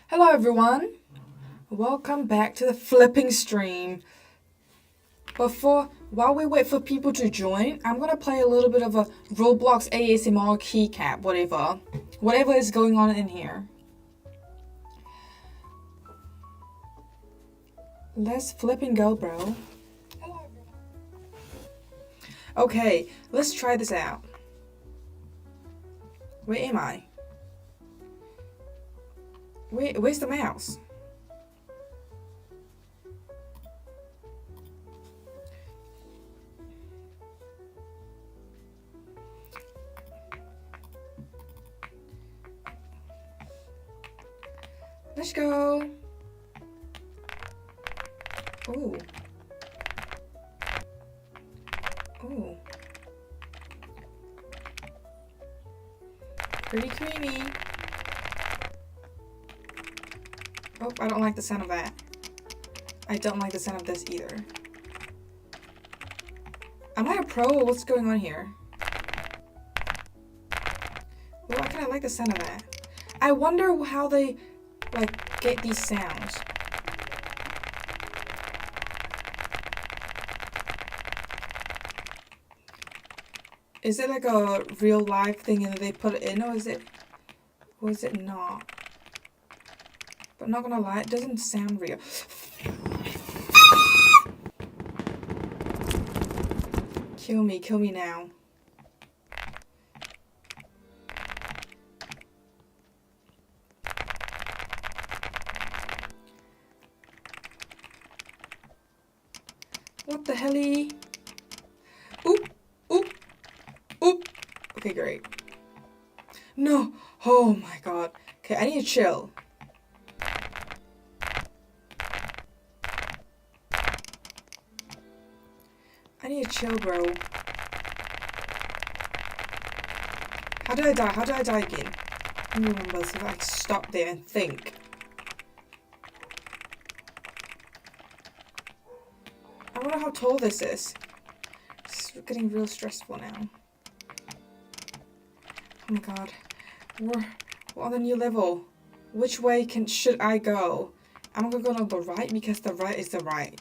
Hello everyone, welcome back to the flipping stream. While we wait for people to join, I'm gonna play a little bit of a Roblox ASMR keycap, whatever is going on in here. Let's flip and go, bro. Hello everyone. Okay, let's try this out. Where am I? Where's the mouse? Let's go. Ooh. Ooh. Pretty creamy. Oh, I don't like the sound of that. I don't like the sound of this either. Am I a pro or what's going on here? Well, I kind of like the sound of that. I wonder how they, get these sounds. Is it like a real live thing and they put it in, or is it not? But not gonna lie, it doesn't sound real. Kill me now. What the helly? Oop, oop, oop. Okay, great. No, oh my god. Okay, I need to chill. I need to chill, bro. How did I die? How did I die again? I don't remember, so I stop there and think. I wonder how tall this is. It's getting real stressful now. Oh my god. We're on a new level. Which way should I go? I'm gonna go on the right because the right is the right.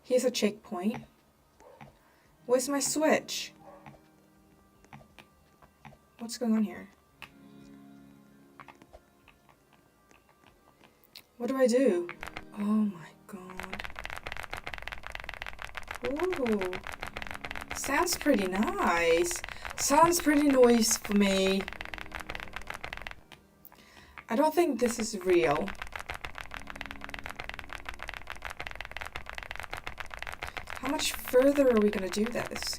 Here's a checkpoint. Where's my switch? What's going on here? What do I do? Oh my god. Ooh. Sounds pretty nice. Sounds pretty nice for me. I don't think this is real. How much further are we gonna do this?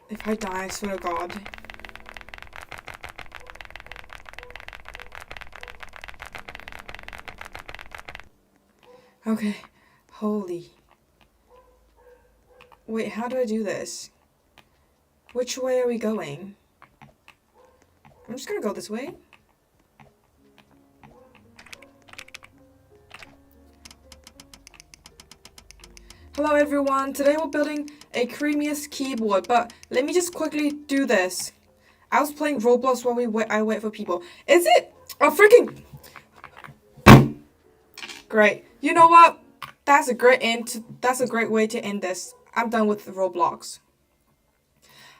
If I die, I swear to God. Okay. Holy. Wait, how do I do this? Which way are we going? I'm just gonna go this way. Hello everyone, today we're building a CREAMIEST keyboard, but let me just quickly do this. I was playing Roblox while I wait for people. Is it a freaking... Great. You know what? That's a great way to end this. I'm done with Roblox.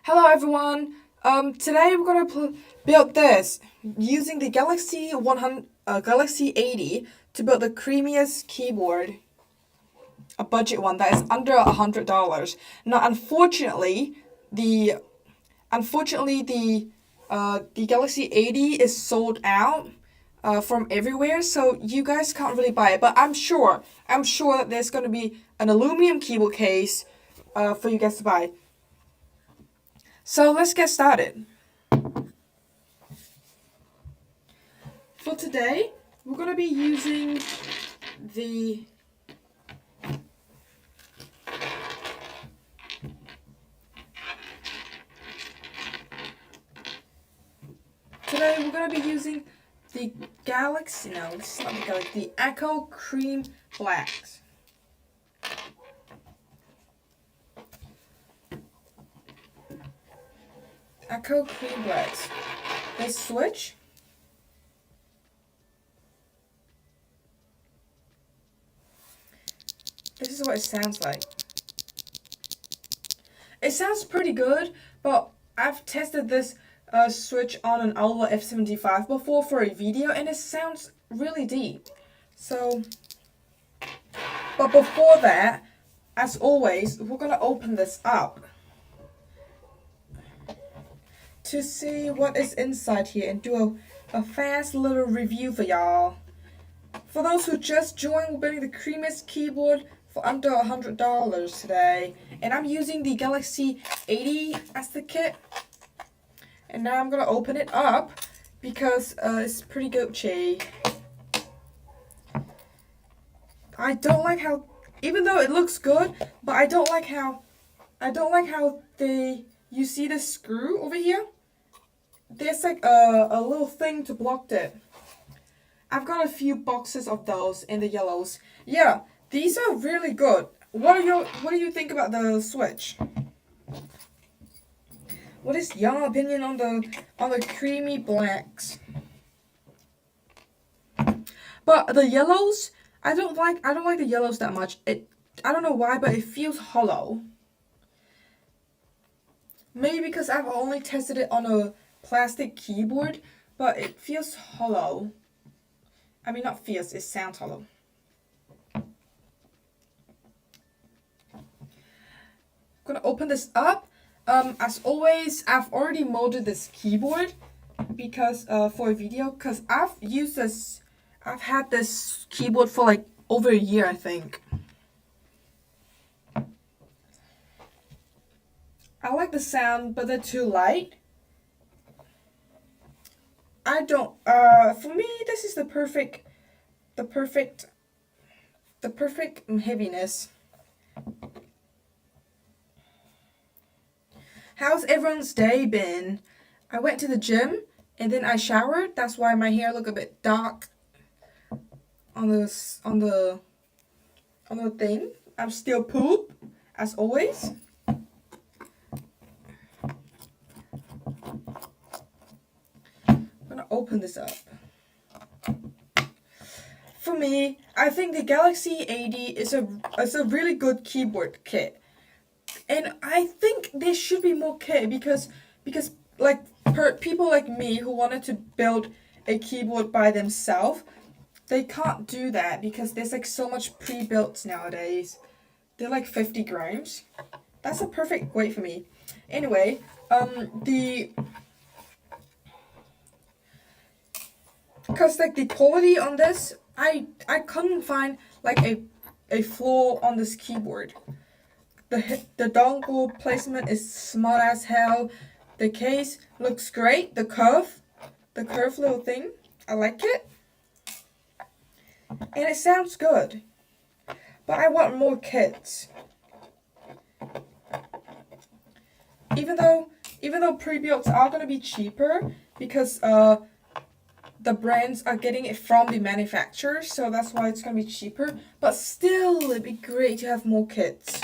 Hello everyone. Today we're gonna build this using the Galaxy 80 to build the CREAMIEST keyboard. A budget one that is under $100. Now, unfortunately, the Galaxy 80 is sold out from everywhere, so you guys can't really buy it. But I'm sure that there's going to be an aluminum keyboard case for you guys to buy. So let's get started. For today, we're going to be using the Galaxy, no, this is not the Galaxy, the Echo Cream Blacks. Echo Cream Breads. This switch. This is what it sounds like. It sounds pretty good, but I've tested this switch on an Alva F75 before for a video, and it sounds really deep. So, but before that, as always, we're gonna open this up to see what is inside here and do a fast little review for y'all. For those who just joined, we're building the CREAMIEST keyboard for under $100 today. And I'm using the Galaxy 80 as the kit. And now I'm going to open it up because it's pretty Gucci. I don't like how, even though it looks good, but I don't like how you see the screw over here? There's like a little thing to block it. I've got a few boxes of those in the yellows. Yeah, these are really good. What do you think about the switch? What is your opinion on the creamy blacks? But the yellows, I don't like the yellows that much. I don't know why, but it feels hollow. Maybe because I've only tested it on a plastic keyboard, but it feels hollow. I mean, not feels, it sounds hollow. I'm gonna open this up. As always, I've already molded this keyboard because for a video, because I've had this keyboard for like over a year, I think. I like the sound, but they're too light. For me, this is the perfect heaviness. How's everyone's day been? I went to the gym and then I showered. That's why my hair look a bit dark on the thing. I'm still poop, as always. Open this up. For me, I think the Galaxy 80 is a really good keyboard kit, and I think there should be more kit because like people like me who wanted to build a keyboard by themselves, they can't do that because there's like so much pre-built nowadays. They're like 50 grams. That's a perfect weight for me. Anyway, because like the quality on this, I couldn't find like a flaw on this keyboard. The dongle placement is smart as hell. The case looks great. The curve little thing, I like it, and it sounds good. But I want more kits. Even though pre-builts are gonna be cheaper because the brands are getting it from the manufacturer, so that's why it's gonna be cheaper. But still, it'd be great to have more kits.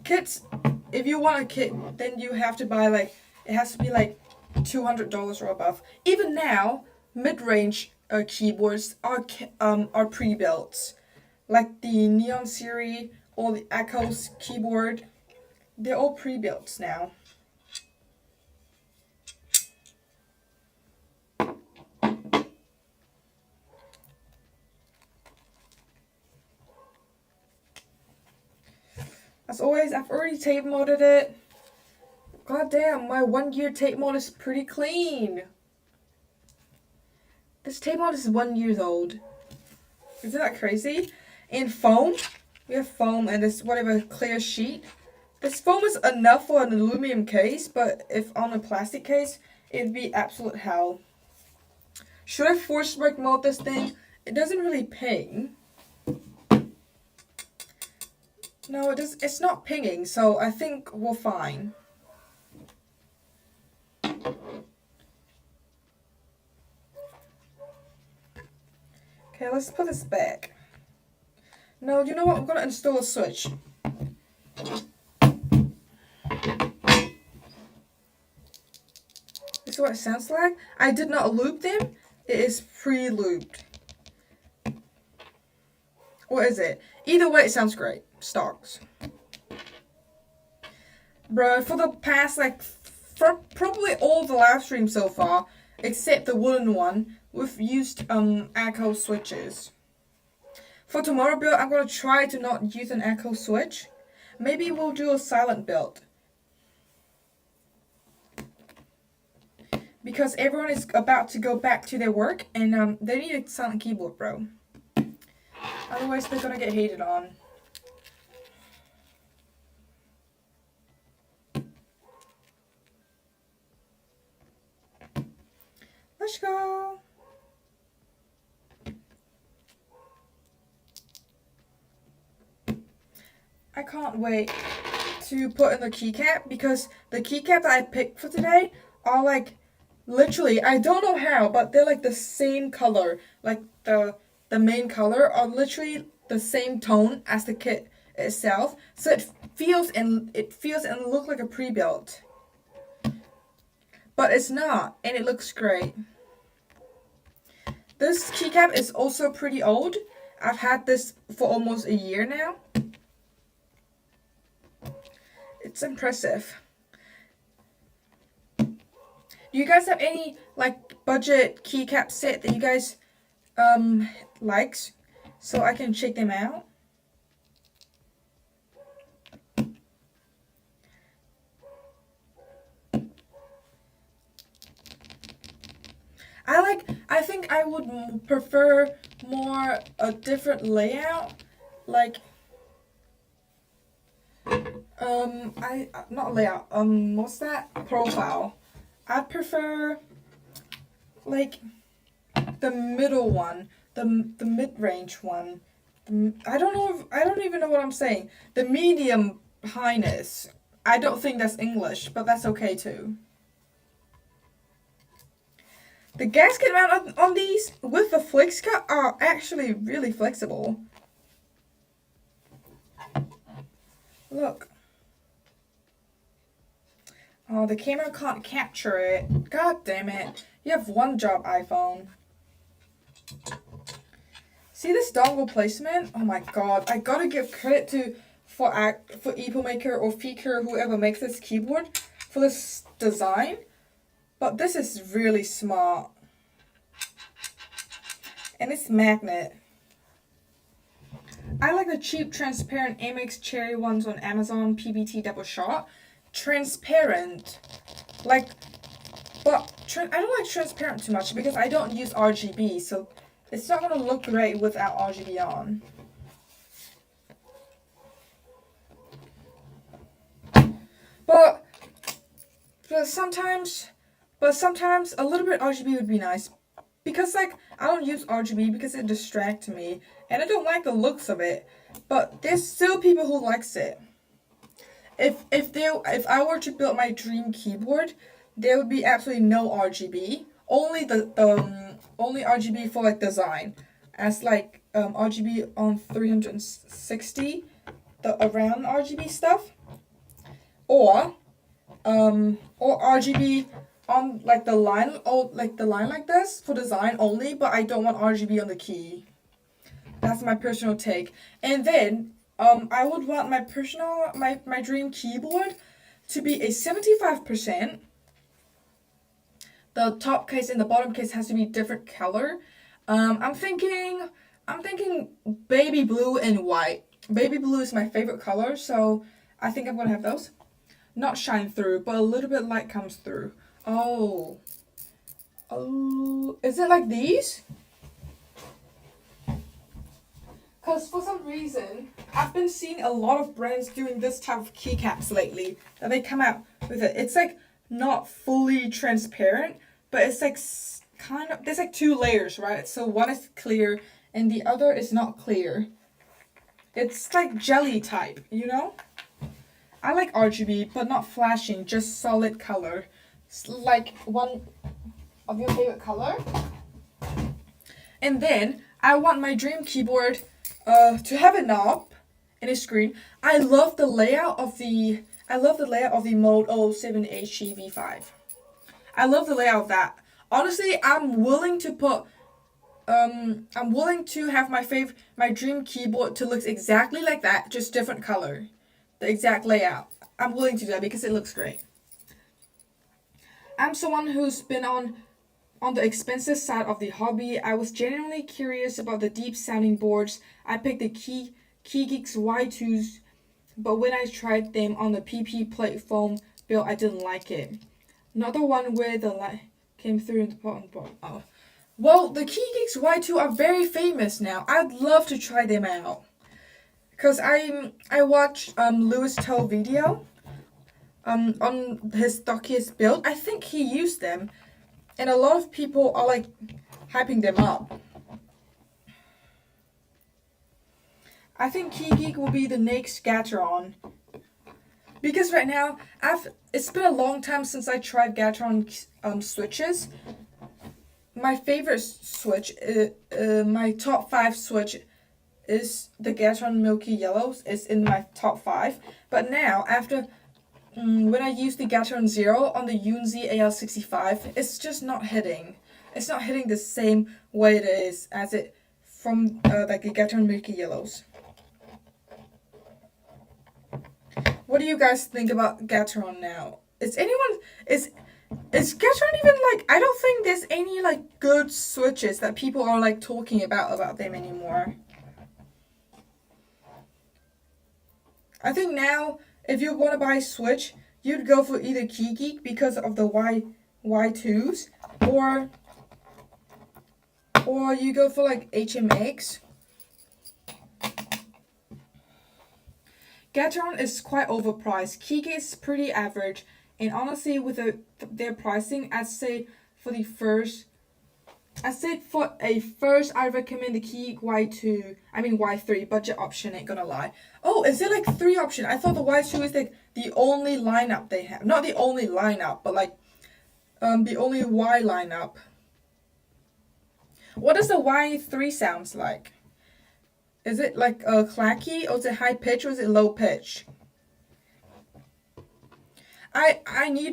Kits, if you want a kit, then you have to buy it has to be like $200 or above. Even now, mid-range keyboards are pre-built, like the Neon series or the Echo's keyboard. They're all pre-built now. As always, I've already tape molded it. God damn, my 1 year tape mold is pretty clean. This tape mold is 1 year old. Isn't that crazy? And foam, we have foam and this whatever clear sheet. This foam is enough for an aluminum case, but if on a plastic case, it'd be absolute hell. Should I force break mold this thing? It doesn't really ping. No, it's not pinging, so I think we're fine. Okay, let's put this back. No, you know what? I'm gonna install a switch. is what it sounds like. I did not loop them. It is pre-looped. What is it? Either way, it sounds great. Stocks. Bro, for the past, like, for probably all the live streams so far, except the wooden one, we've used echo switches. For tomorrow build, I'm going to try to not use an echo switch. Maybe we'll do a silent build. Because everyone is about to go back to their work, and they need a silent keyboard, bro. Otherwise, they're going to get hated on. Let's go. I can't wait to put in the keycap because the keycap that I picked for today are like literally, I don't know how, but they're like the same color. Like the main color are literally the same tone as the kit itself. So it feels and looks like a pre-built. But it's not, and it looks great. This keycap is also pretty old. I've had this for almost a year now. It's impressive. Do you guys have any like budget keycap set that you guys likes so I can check them out? I think I would prefer more a different layout, like not layout, what's that? Profile. I prefer like the middle one, the mid-range one. I don't even know what I'm saying. The medium highness. I don't think that's English, but that's okay too. The gasket mount on these with the flex cut are actually really flexible. Look. Oh, the camera can't capture it. God damn it. You have one job, iPhone. See this dongle placement? Oh my god. I gotta give credit to for EpoMaker or Feaker, whoever makes this keyboard, for this design. But this is really smart. And it's magnet. I like the cheap transparent Amex cherry ones on Amazon, PBT double shot. Transparent. Like, but I don't like transparent too much because I don't use RGB, so it's not going to look great without RGB on. But sometimes a little bit RGB would be nice. Because like I don't use RGB because it distracts me and I don't like the looks of it. But there's still people who likes it. If I were to build my dream keyboard, there would be absolutely no RGB. Only only RGB for like design. As like RGB on 360, the around RGB stuff. Or RGB on like the line like this for design only, but I don't want RGB on the key. That's my personal take. And then I would want my dream keyboard to be a 75%. The top case and the bottom case has to be different color. I'm thinking baby blue and white. Baby blue is my favorite color, so I think I'm gonna have those. Not shine through, but a little bit light comes through. Oh, is it like these? Because for some reason, I've been seeing a lot of brands doing this type of keycaps lately. That they come out with it. It's like not fully transparent, but it's like kind of, there's like two layers, right? So one is clear and the other is not clear. It's like jelly type, you know? I like RGB, but not flashing, just solid color. It's like one of your favorite color. And then I want my dream keyboard to have a knob and a screen. I love the layout of the Mode 07 HEV5. I love the layout of that. Honestly, I'm willing to have my dream keyboard to look exactly like that, just different color. The exact layout. I'm willing to do that because it looks great. I'm someone who's been on the expensive side of the hobby. I was genuinely curious about the deep sounding boards. I picked the KeyGeeks Y2s, but when I tried them on the PP plate foam build, I didn't like it. Not the one where the light came through the bottom. Oh. Well, the KeyGeeks Y2 are very famous now. I'd love to try them out. Because I watched Lewis Toe video on his stockiest build. I think he used them. And a lot of people are like hyping them up. I think KeyGeek will be the next Gateron. Because right now, it's been a long time since I tried Gateron switches. My favorite switch, my top 5 switch is the Gateron Milky Yellows. It's in my top 5. But now, after when I use the Gateron Zero on the Yunzi AL65, it's just not hitting. It's not hitting the same way it is as it from like the Gateron Milky Yellows. What do you guys think about Gateron now? Is Gateron even like, I don't think there's any like good switches that people are like talking about them anymore. I think now, if you want to buy a Switch, you'd go for either KeyGeek because of the Y2s, or you go for like HMX. Gateron is quite overpriced. KeyGeek is pretty average, and honestly, with their pricing, I'd say for a first, I recommend the KeyGeek Y3 budget option, ain't gonna lie. Oh, is there like 3 options? I thought the Y2 is like the only lineup they have. Not the only lineup, but like the only Y lineup. What does the Y3 sounds like? Is it like clacky, or is it high pitch, or is it low pitch? I need,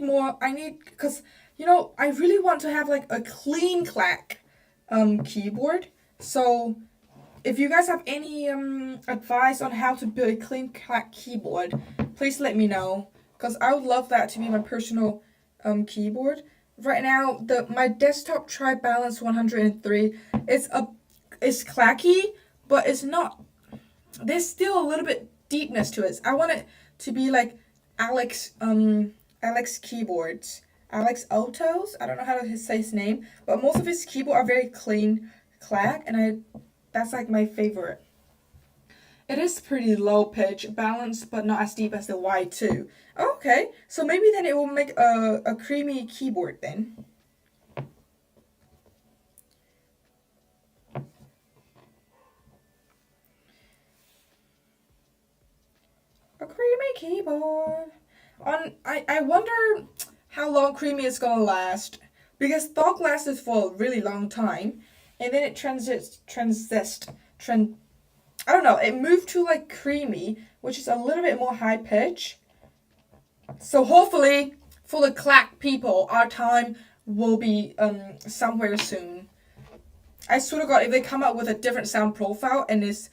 because I really want to have like a clean clack keyboard. So if you guys have any advice on how to build a clean clack keyboard, please let me know, because I would love that to be my personal keyboard. Right now, my desktop Tri Balance 103 it's clacky, but it's not. There's still a little bit deepness to it. I want it to be like Alex keyboards. Alex Otos. I don't know how to say his name, but most of his keyboard are very clean clack, and that's like my favorite. It is pretty low pitch, balanced, but not as deep as the Y2. Okay, so maybe then it will make a creamy keyboard then. A creamy keyboard. I wonder how long creamy is gonna last, because Thog lasted for a really long time, and then it I don't know, it moved to like creamy, which is a little bit more high pitch. So hopefully, for the clack people, our time will be somewhere soon. I swear to God, if they come out with a different sound profile and it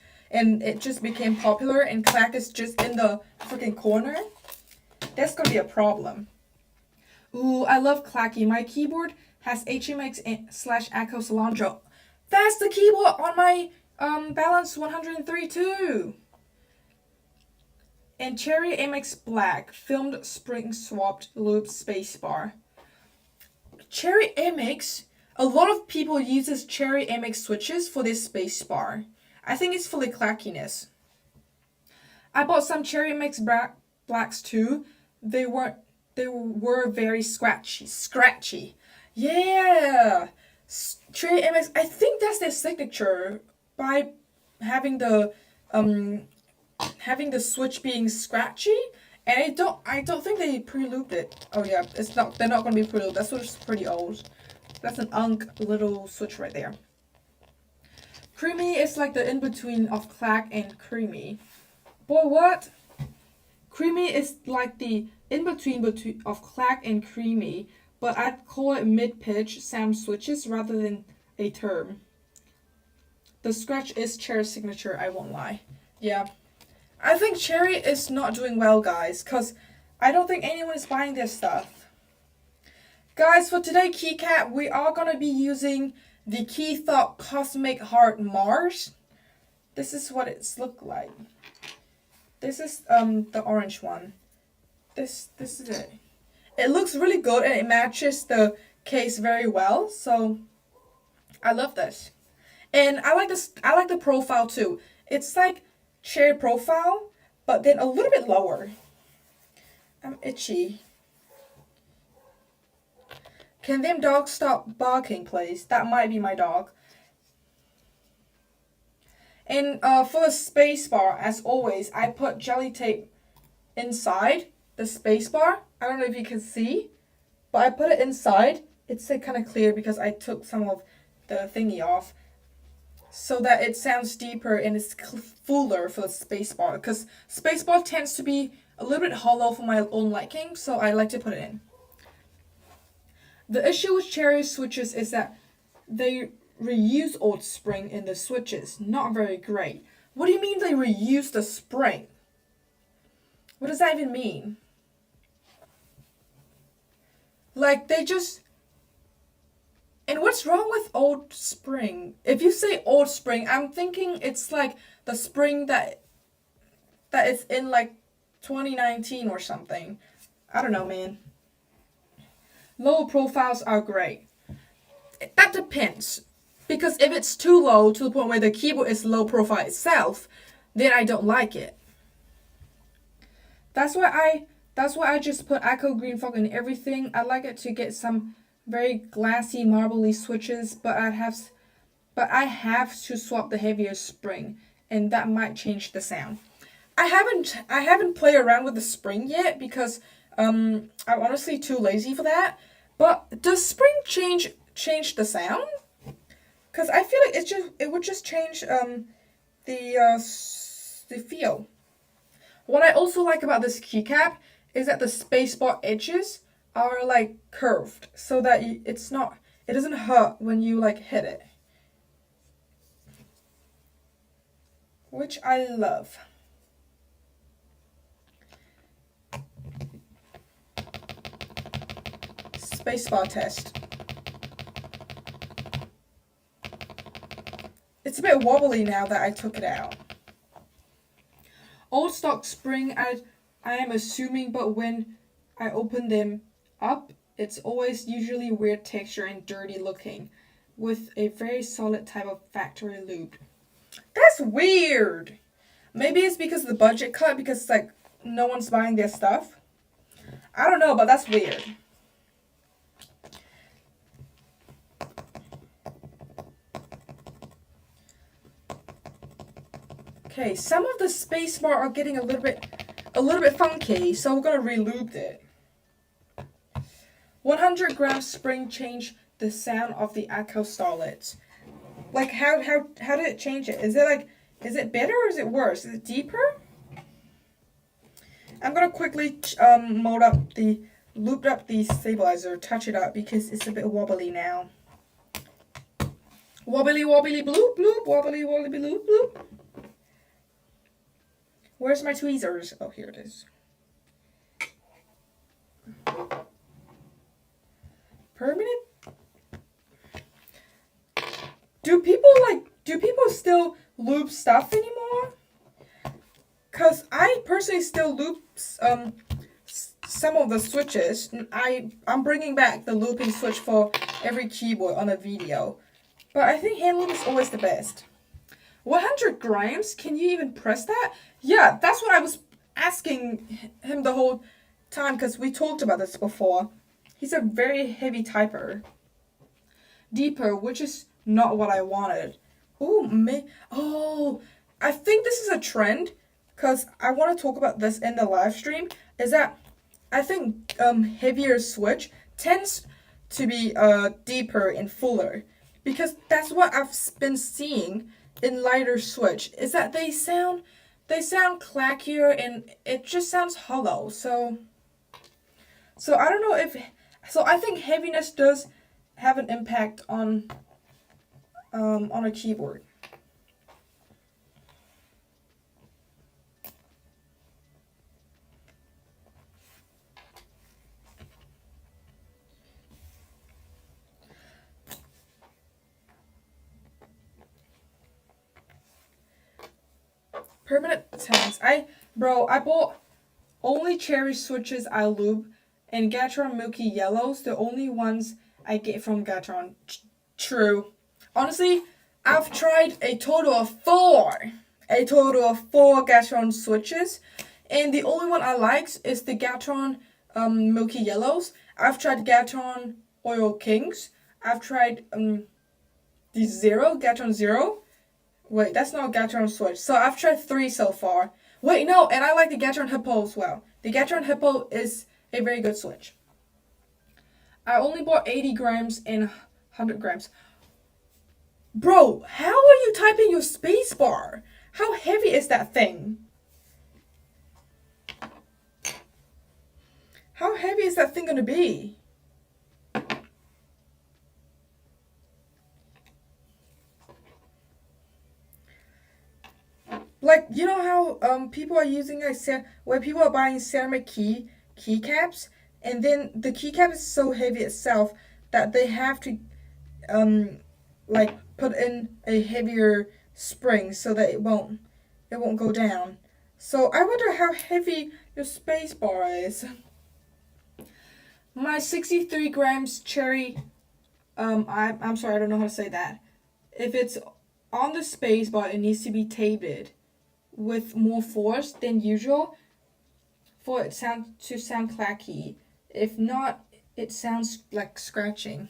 just became popular and clack is just in the freaking corner, that's gonna be a problem. Ooh, I love clacky. My keyboard has HMX/Echo Cilantro. That's the keyboard on my Balance 103 too. And Cherry MX Black, filmed spring swapped loop spacebar. Cherry MX, a lot of people uses Cherry MX switches for this spacebar. I think it's for the clackiness. I bought some Cherry MX Blacks too. They were very scratchy. Yeah, Cherry MX. I think that's their signature by having the switch being scratchy, and I don't think they pre-looped it. Oh yeah, they're not gonna be pre-looped. That switch is pretty old. That's an little switch right there. Creamy is like the in-between of clack and creamy. Boy, what? Creamy is like the in-between of clack and creamy, but I'd call it mid-pitch sound switches rather than a term. The scratch is Cherry's signature, I won't lie. Yeah. I think Cherry is not doing well, guys, because I don't think anyone is buying this stuff. Guys, for today keycap, we are going to be using the Key Thought Cosmic Heart Mars. This is what it's looked like. This is the orange one. This is it. It looks really good and it matches the case very well, so I love this. And I like this. I like the profile too. It's like Cherry profile, but then a little bit lower. I'm itchy. Can them dogs stop barking, please? That might be my dog. And for the space bar, as always, I put jelly tape inside the space bar. I don't know if you can see, but I put it inside. It's kind of clear because I took some of the thingy off, so that it sounds deeper and it's fuller for the spacebar, because spacebar tends to be a little bit hollow for my own liking, so I like to put it in. The issue with Cherry switches is that they reuse old spring in the switches. Not very great. What do you mean they reuse the spring? What does that even mean? Like, they just... And what's wrong with old spring? If you say old spring, I'm thinking it's like the spring that is in like 2019 or something. I don't know, man. Low profiles are great. That depends. Because if it's too low to the point where the keyboard is low profile itself, then I don't like it. That's why I just put Echo Green Fog in everything. I like it to get some very glassy, marbly switches, but I have to swap the heavier spring, and that might change the sound. I haven't played around with the spring yet because I'm honestly too lazy for that. But does spring change the sound? Because I feel like it would just change the feel. What I also like about this keycap is that the spacebar edges are like curved, so that it doesn't hurt when you like hit it, which I love. Spacebar test. It's a bit wobbly now that I took it out. Old stock spring, I am assuming, but when I open them up, it's always usually weird texture and dirty looking, with a very solid type of factory loop. That's weird. Maybe it's because of the budget cut, because like no one's buying their stuff. I don't know, but that's weird. Okay, some of the spacebar are getting a little bit funky, so we're gonna re-lube it. 100 grams spring changed the sound of the Echo Starlet. Like how did it change it? Is it better or is it worse? Is it deeper? I'm gonna quickly loop up the stabilizer, touch it up because it's a bit wobbly now. Wobbly wobbly bloop bloop, wobbly wobbly bloop bloop. Where's my tweezers? Oh, here it is. Permanent? Do people still loop stuff anymore? Cause I personally still loop some of the switches. I'm bringing back the looping switch for every keyboard on a video, but I think hand loop is always the best. 100 grams? Can you even press that? Yeah, that's what I was asking him the whole time, because we talked about this before. He's a very heavy typer. Deeper, which is not what I wanted. Oh, I think this is a trend, because I want to talk about this in the live stream, is that I think heavier switch tends to be deeper and fuller, because that's what I've been seeing in lighter switch, is that they sound clackier and it just sounds hollow. So I don't know So I think heaviness does have an impact on a keyboard. Permanent tanks. I bought only cherry switches I lube and Gatron Milky Yellows. The only ones I get from Gatron. True. Honestly, I've tried a total of four Gatron switches, and the only one I liked is the Gatron Milky Yellows. I've tried Gatron Oil Kings. I've tried the Gatron Zero. Wait, that's not a Gatron switch. So I've tried 3 so far. Wait, no, and I like the Gatron Hippo as well. The Gatron Hippo is a very good switch. I only bought 80 grams and 100 grams. Bro, how are you typing your spacebar? How heavy is that thing? How heavy is that thing gonna be? Like, you know how people are using where people are buying ceramic keycaps, and then the keycap is so heavy itself that they have to like put in a heavier spring so that it won't go down. So I wonder how heavy your space bar is. My 63 grams cherry, I'm sorry, I don't know how to say that. If it's on the space bar, it needs to be taped with more force than usual for it to sound clacky. If not, it sounds like scratching.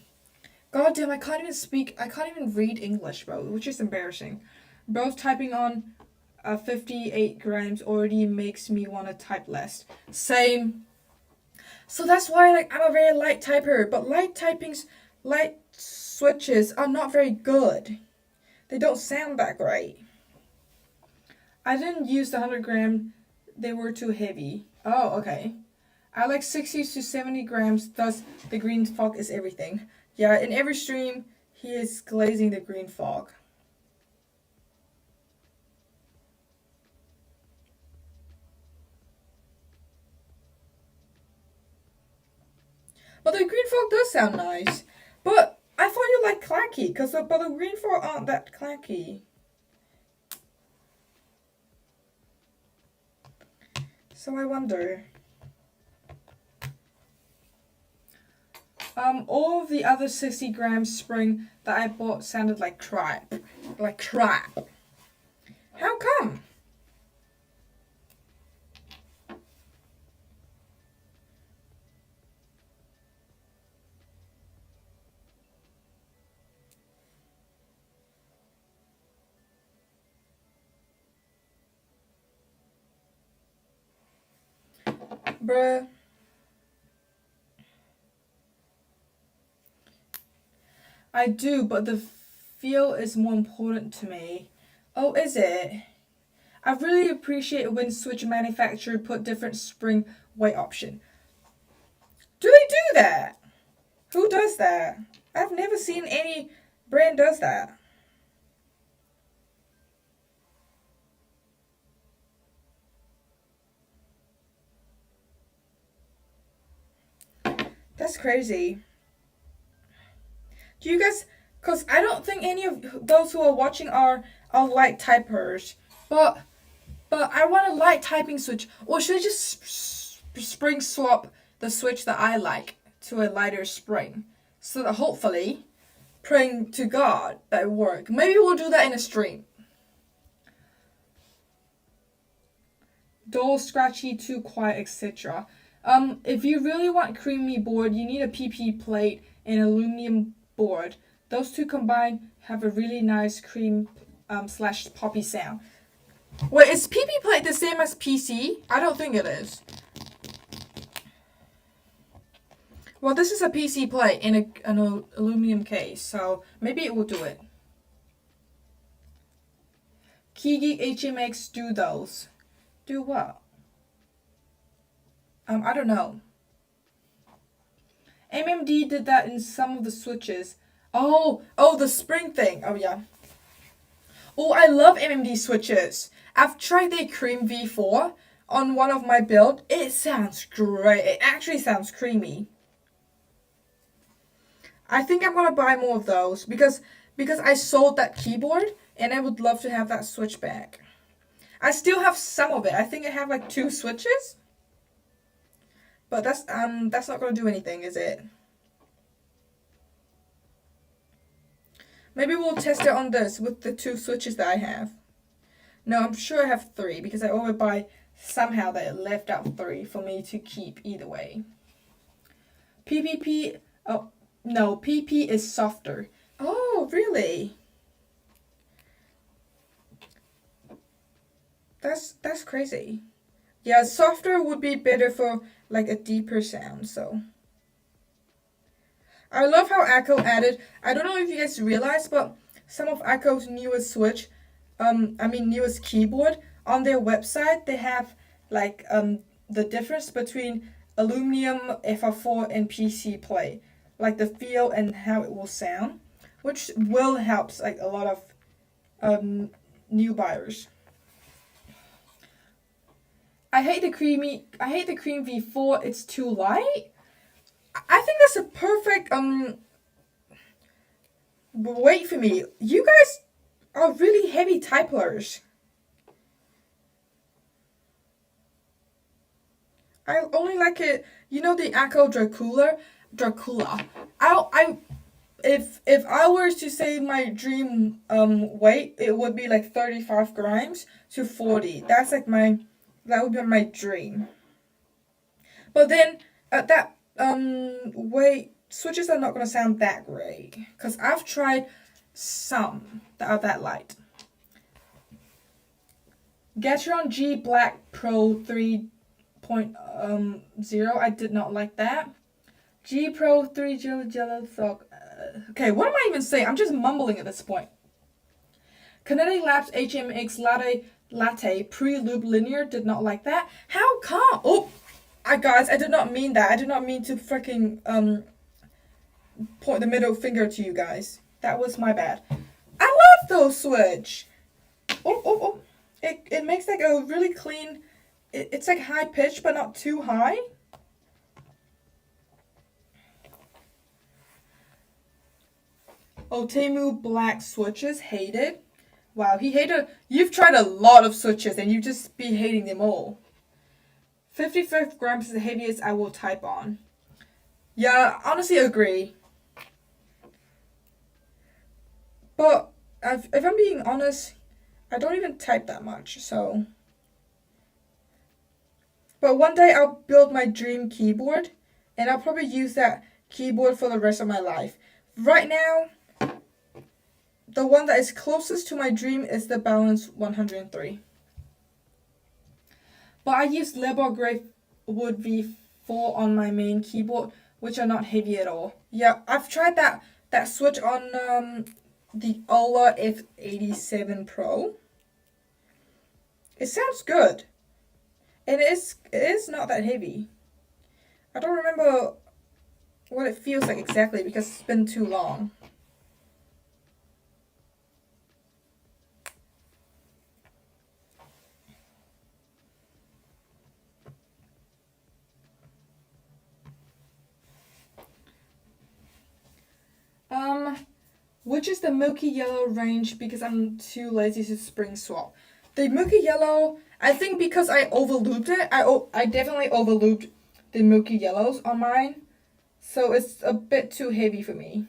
God damn, I can't even read English, bro, which is embarrassing. Bro's typing on 58 grams already makes me want to type less. Same. So that's why, like, I'm a very light typer, but light switches are not very good. They don't sound that great. I didn't use the 100 gram, they were too heavy. Oh, okay. I like 60 to 70 grams, thus the green fog is everything. Yeah, in every stream, he is glazing the green fog. But the green fog does sound nice. But I thought you liked clacky, but the green fog aren't that clacky. So I wonder. All of the other 60 grams spring that I bought sounded like crap. Like crap. How come? Bruh. I do, but the feel is more important to me. Oh, is it? I really appreciate when Switch manufacturer put different spring weight option. Do they do that? Who does that? I've never seen any brand does that. That's crazy. Do you guys? Cause I don't think any of those who are watching are light typers, but I want a light typing switch. Or should I just spring swap the switch that I like to a lighter spring, so that hopefully, praying to God that it work. Maybe we'll do that in a stream. Dull, scratchy, too quiet, etc. If you really want creamy board, you need a PP plate and aluminum board. Those two combined have a really nice cream slash poppy sound. Wait, is PP plate the same as PC? I don't think it is. Well, this is a PC plate in an aluminum case, so maybe it will do it. Keygeek HMX do those. Do what? I don't know. MMD did that in some of the switches. Oh, the spring thing. Oh, yeah. Oh, I love MMD switches. I've tried their Cream V4 on one of my build. It sounds great. It actually sounds creamy. I think I'm gonna buy more of those because I sold that keyboard and I would love to have that switch back. I still have some of it. I think I have like 2 switches. But that's not gonna do anything, is it? Maybe we'll test it on this with the 2 switches that I have. No, I'm sure I have 3 because I always buy somehow that it left out 3 for me to keep either way. PPP, oh, no, PP is softer. Oh, really? That's crazy. Yeah, softer would be better for like a deeper sound, so. I love how Echo added, I don't know if you guys realize, but some of Echo's newest switch, newest keyboard, on their website, they have like the difference between aluminum, FR4, and PC Play. Like the feel and how it will sound, which will help like a lot of new buyers. I hate the Cream V4, it's too light. I think that's a perfect weight for me. You guys are really heavy typers. I only like it, you know, the Echo Dracula. If I were to say my dream weight, it would be like 35 grams to 40. That's like that would be my dream. But then at that weight, switches are not gonna sound that great because I've tried some that are that light. Gateron G Black Pro 3.0, I did not like that. G Pro 3 Jello Thug. Okay, what am I even saying? I'm just mumbling at this point. Kinetic Labs HMX Latte Pre-Loop Linear, did not like that. How come? Oh, guys, I did not mean that. I did not mean to freaking point the middle finger to you guys. That was my bad. I love those switch. Oh. It makes like a really clean, it's like high pitch but not too high. Oh, Temu Black switches, hated. Wow, he hated, you've tried a lot of switches and you just be hating them all. 55 grams is the heaviest I will type on. Yeah, honestly agree. But if I'm being honest, I don't even type that much, so. But one day I'll build my dream keyboard and I'll probably use that keyboard for the rest of my life. Right now, the one that is closest to my dream is the Balance 103. But I use Lebor Grey Wood V4 on my main keyboard, which are not heavy at all. Yeah, I've tried that switch on the Ola F87 Pro. It sounds good. And it is not that heavy. I don't remember what it feels like exactly because it's been too long. Which is the Milky Yellow range because I'm too lazy to spring swap. The Milky Yellow, I think because I overlooped it, I definitely overlooped the Milky Yellows on mine. So it's a bit too heavy for me.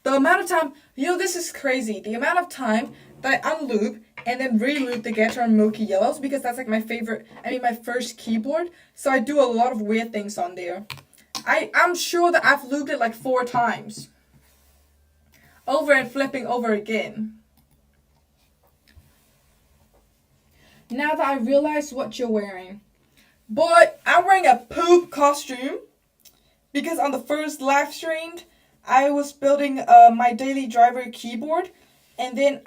The amount of time, this is crazy. The amount of time that I unloop and then reloop the Gateron Milky Yellows because that's like my first keyboard. So I do a lot of weird things on there. I'm sure that I've looped it like 4 times. Over and flipping over again. Now that I realize what you're wearing. Boy, I'm wearing a poop costume. Because on the first live stream, I was building my daily driver keyboard. And then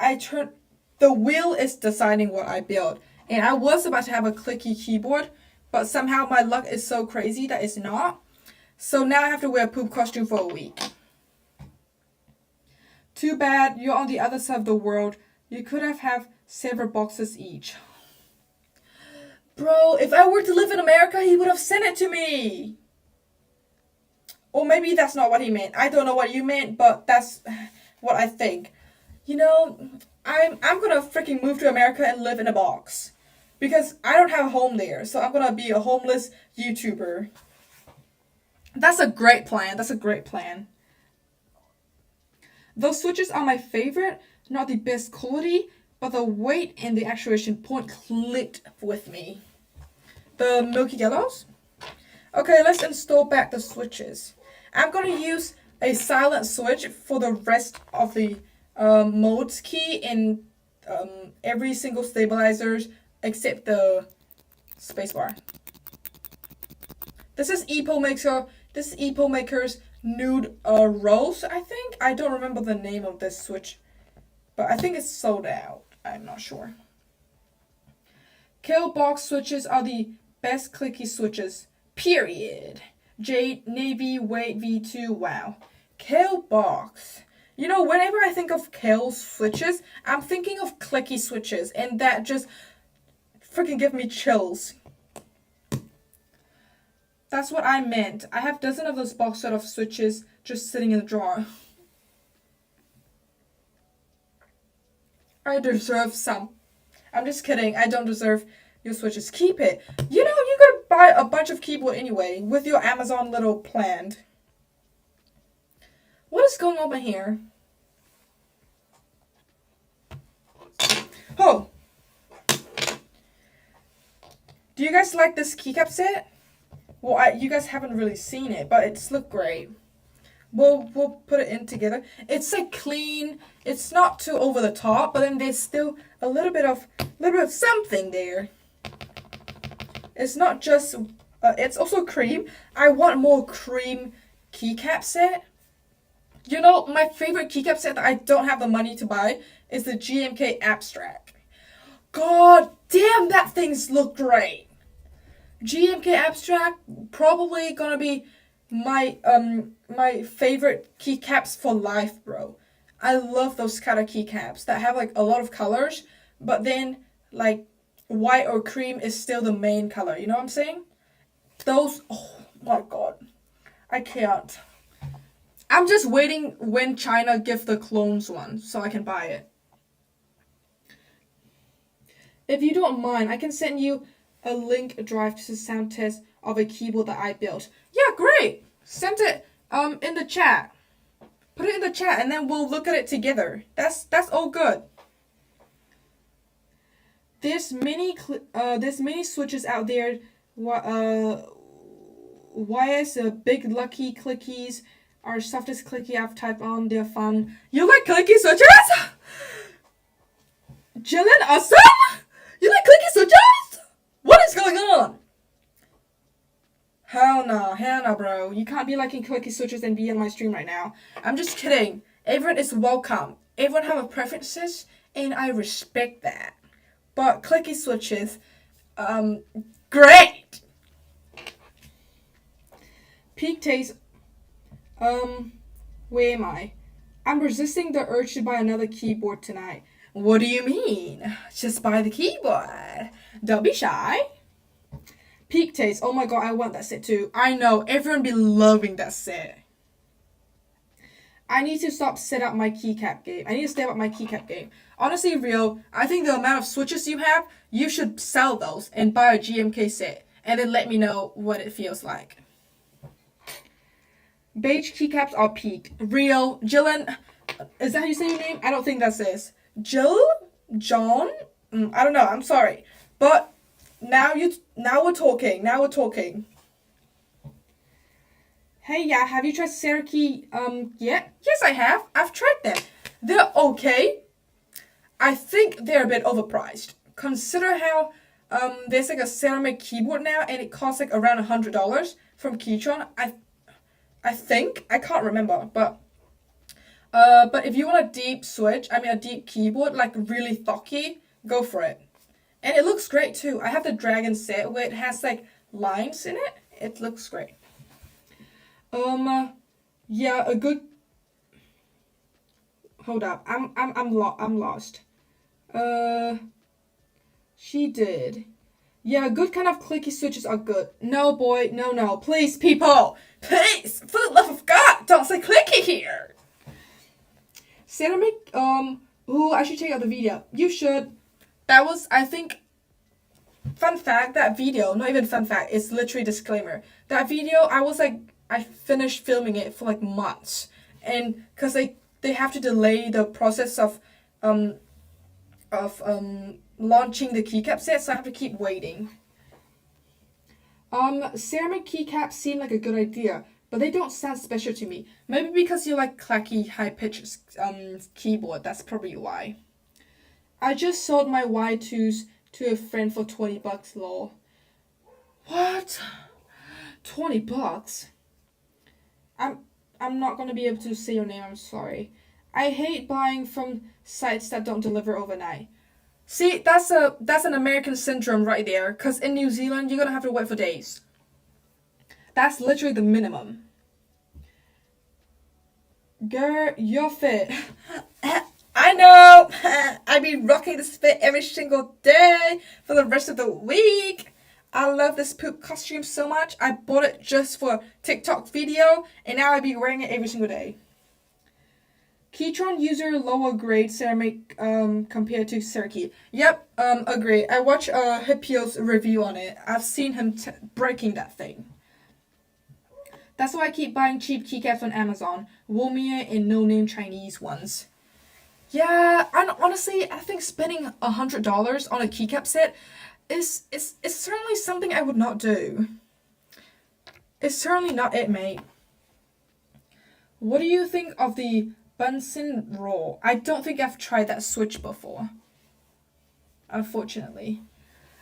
the wheel is deciding what I build. And I was about to have a clicky keyboard. but somehow my luck is so crazy that it's not. So now I have to wear a poop costume for a week. Too bad you're on the other side of the world. You could have several boxes each. Bro, if I were to live in America, he would have sent it to me. Or maybe that's not what he meant. I don't know what you meant, but that's what I think. You know, I'm gonna freaking move to America and live in a box. Because I don't have a home there, so I'm gonna be a homeless YouTuber. That's a great plan. That's a great plan. Those switches are my favorite. Not the best quality, but the weight and the actuation point clicked with me. The milky yellows. Okay, let's install back the switches. I'm going to use a silent switch for the rest of the modes key in every single stabilizers except the spacebar. This is Epo Maker's Nude Rose, I think. I don't remember the name of this switch, but I think it's sold out. I'm not sure. Kill box switches are the best clicky switches. Period. Jade, Navy, Weight, V2, wow. Kill box. You know, whenever I think of kill switches, I'm thinking of clicky switches, and that just freaking give me chills. That's what I meant. I have dozens of those box set of switches just sitting in the drawer. I deserve some. I'm just kidding. I don't deserve your switches. Keep it. You know, you could buy a bunch of keyboard anyway with your Amazon little plan. What is going on here? Oh. Do you guys like this keycap set? Well, you guys haven't really seen it, but it's looked great. We'll put it in together. It's like clean. It's not too over the top, but then there's still a little bit of something there. It's not just. It's also cream. I want more cream keycap set. You know, my favorite keycap set that I don't have the money to buy is the GMK Abstract. God damn, that thing's look great. GMK Abstract probably gonna be my my favorite keycaps for life, bro. I love those kind of keycaps that have like a lot of colors, but then like white or cream is still the main color. You know what I'm saying? Those, oh my god, I can't. I'm just waiting when China gives the clones one so I can buy it. If you don't mind, I can send you a link drive to the sound test of a keyboard that I built. Yeah, great. Send it in the chat. Put it in the chat and then we'll look at it together. That's all good. There's many switches out there. Why is big lucky clickies are softest clicky I've typed on? They're fun. You like clicky switches? Jillian, awesome. You like clicky switches? What is going on? Hell no, bro. You can't be liking clicky switches and be in my stream right now. I'm just kidding. Everyone is welcome. Everyone have preferences, and I respect that. But clicky switches, great. Peak taste. Where am I? I'm resisting the urge to buy another keyboard tonight. What do you mean? Just buy the keyboard. Don't be shy. Peak taste. Oh my god, I want that set too. I know, everyone be loving that set. I need to step up my keycap game. Honestly, Rio, I think the amount of switches you have, you should sell those and buy a GMK set. And then let me know what it feels like. Beige keycaps are peak. Rio, Jillian, is that how you say your name? I don't think that's this. Jill? John? I don't know, I'm sorry. But now we're talking. Hey, yeah, have you tried Ceraki yet? Yes, I have. I've tried them. They're okay. I think they're a bit overpriced. Consider how there's like a ceramic keyboard now and it costs like around $100 from Keytron. I think. I can't remember, but if you want a deep switch, a deep keyboard, like really thocky, go for it. And it looks great too. I have the dragon set where it has like lines in it. It looks great. Yeah, a good. Hold up, I'm lost. She did. Yeah, good kind of clicky switches are good. No, boy, no. Please, people! Please! For the love of God, don't say clicky here! Ceramic, ooh, I should check out the video. You should. That was, I think, fun fact, that video, not even fun fact, it's literally disclaimer. That video, I finished filming it for like months. And, cause they have to delay the process of launching the keycap set, so I have to keep waiting. Ceramic keycaps seem like a good idea, but they don't sound special to me. Maybe because you like clacky, high-pitched keyboard, that's probably why. I just sold my Y2s to a friend for $20, lol. What? $20? I'm not gonna be able to say your name, I'm sorry. I hate buying from sites that don't deliver overnight. See, that's an American syndrome right there, because in New Zealand, you're gonna have to wait for days. That's literally the minimum. Girl, you're fit. I know! I be rocking this fit every single day for the rest of the week. I love this poop costume so much. I bought it just for a TikTok video, and now I be wearing it every single day. Keytron user lower grade ceramic compared to Circuit. Yep, agree. I watched Hipio's review on it. I've seen him breaking that thing. That's why I keep buying cheap keycaps on Amazon. Womia and no-name Chinese ones. Yeah, and honestly, I think spending $100 on a keycap set is certainly something I would not do. It's certainly not it, mate. What do you think of the Bunsen Raw? I don't think I've tried that switch before. Unfortunately.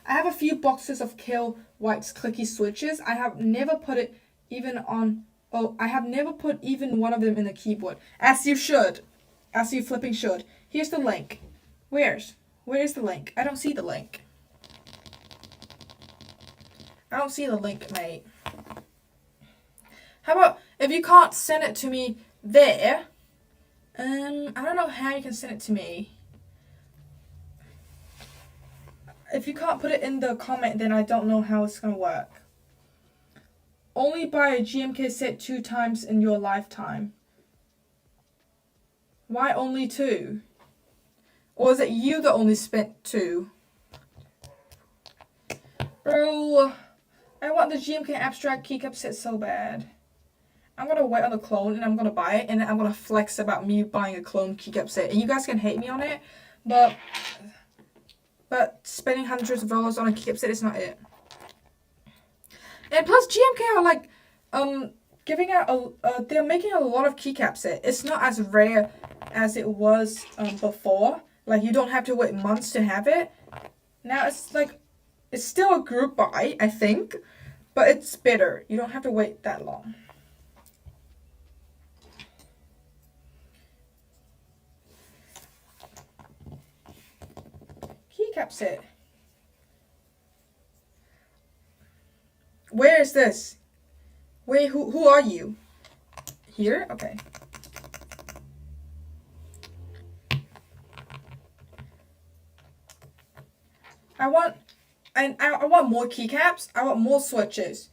I have a few boxes of Kale White's clicky switches. I have never put it even on... Oh, I have never put even one of them in the keyboard. As you should. As you flipping should. Here's the link. Where's the link? I don't see the link. I don't see the link, mate. How about if you can't send it to me there... I don't know how you can send it to me. If you can't put it in the comment, then I don't know how it's gonna work. Only buy a GMK set 2 times in your lifetime. Why only 2? Or is it you that only spent 2? Bro, I want the GMK Abstract keycap set so bad. I'm gonna wait on the clone and I'm gonna buy it, and then I'm gonna flex about me buying a clone keycap set. And you guys can hate me on it, but spending hundreds of dollars on a keycap set is not it. And plus, GMK are like giving out they're making a lot of keycap set. It's not as rare as it was before. Like, you don't have to wait months to have it. Now it's like it's still a group buy, I think, but it's better. You don't have to wait that long. Keycap set. Where is this? Wait, who are you? Here? Okay. I want more keycaps. I want more switches.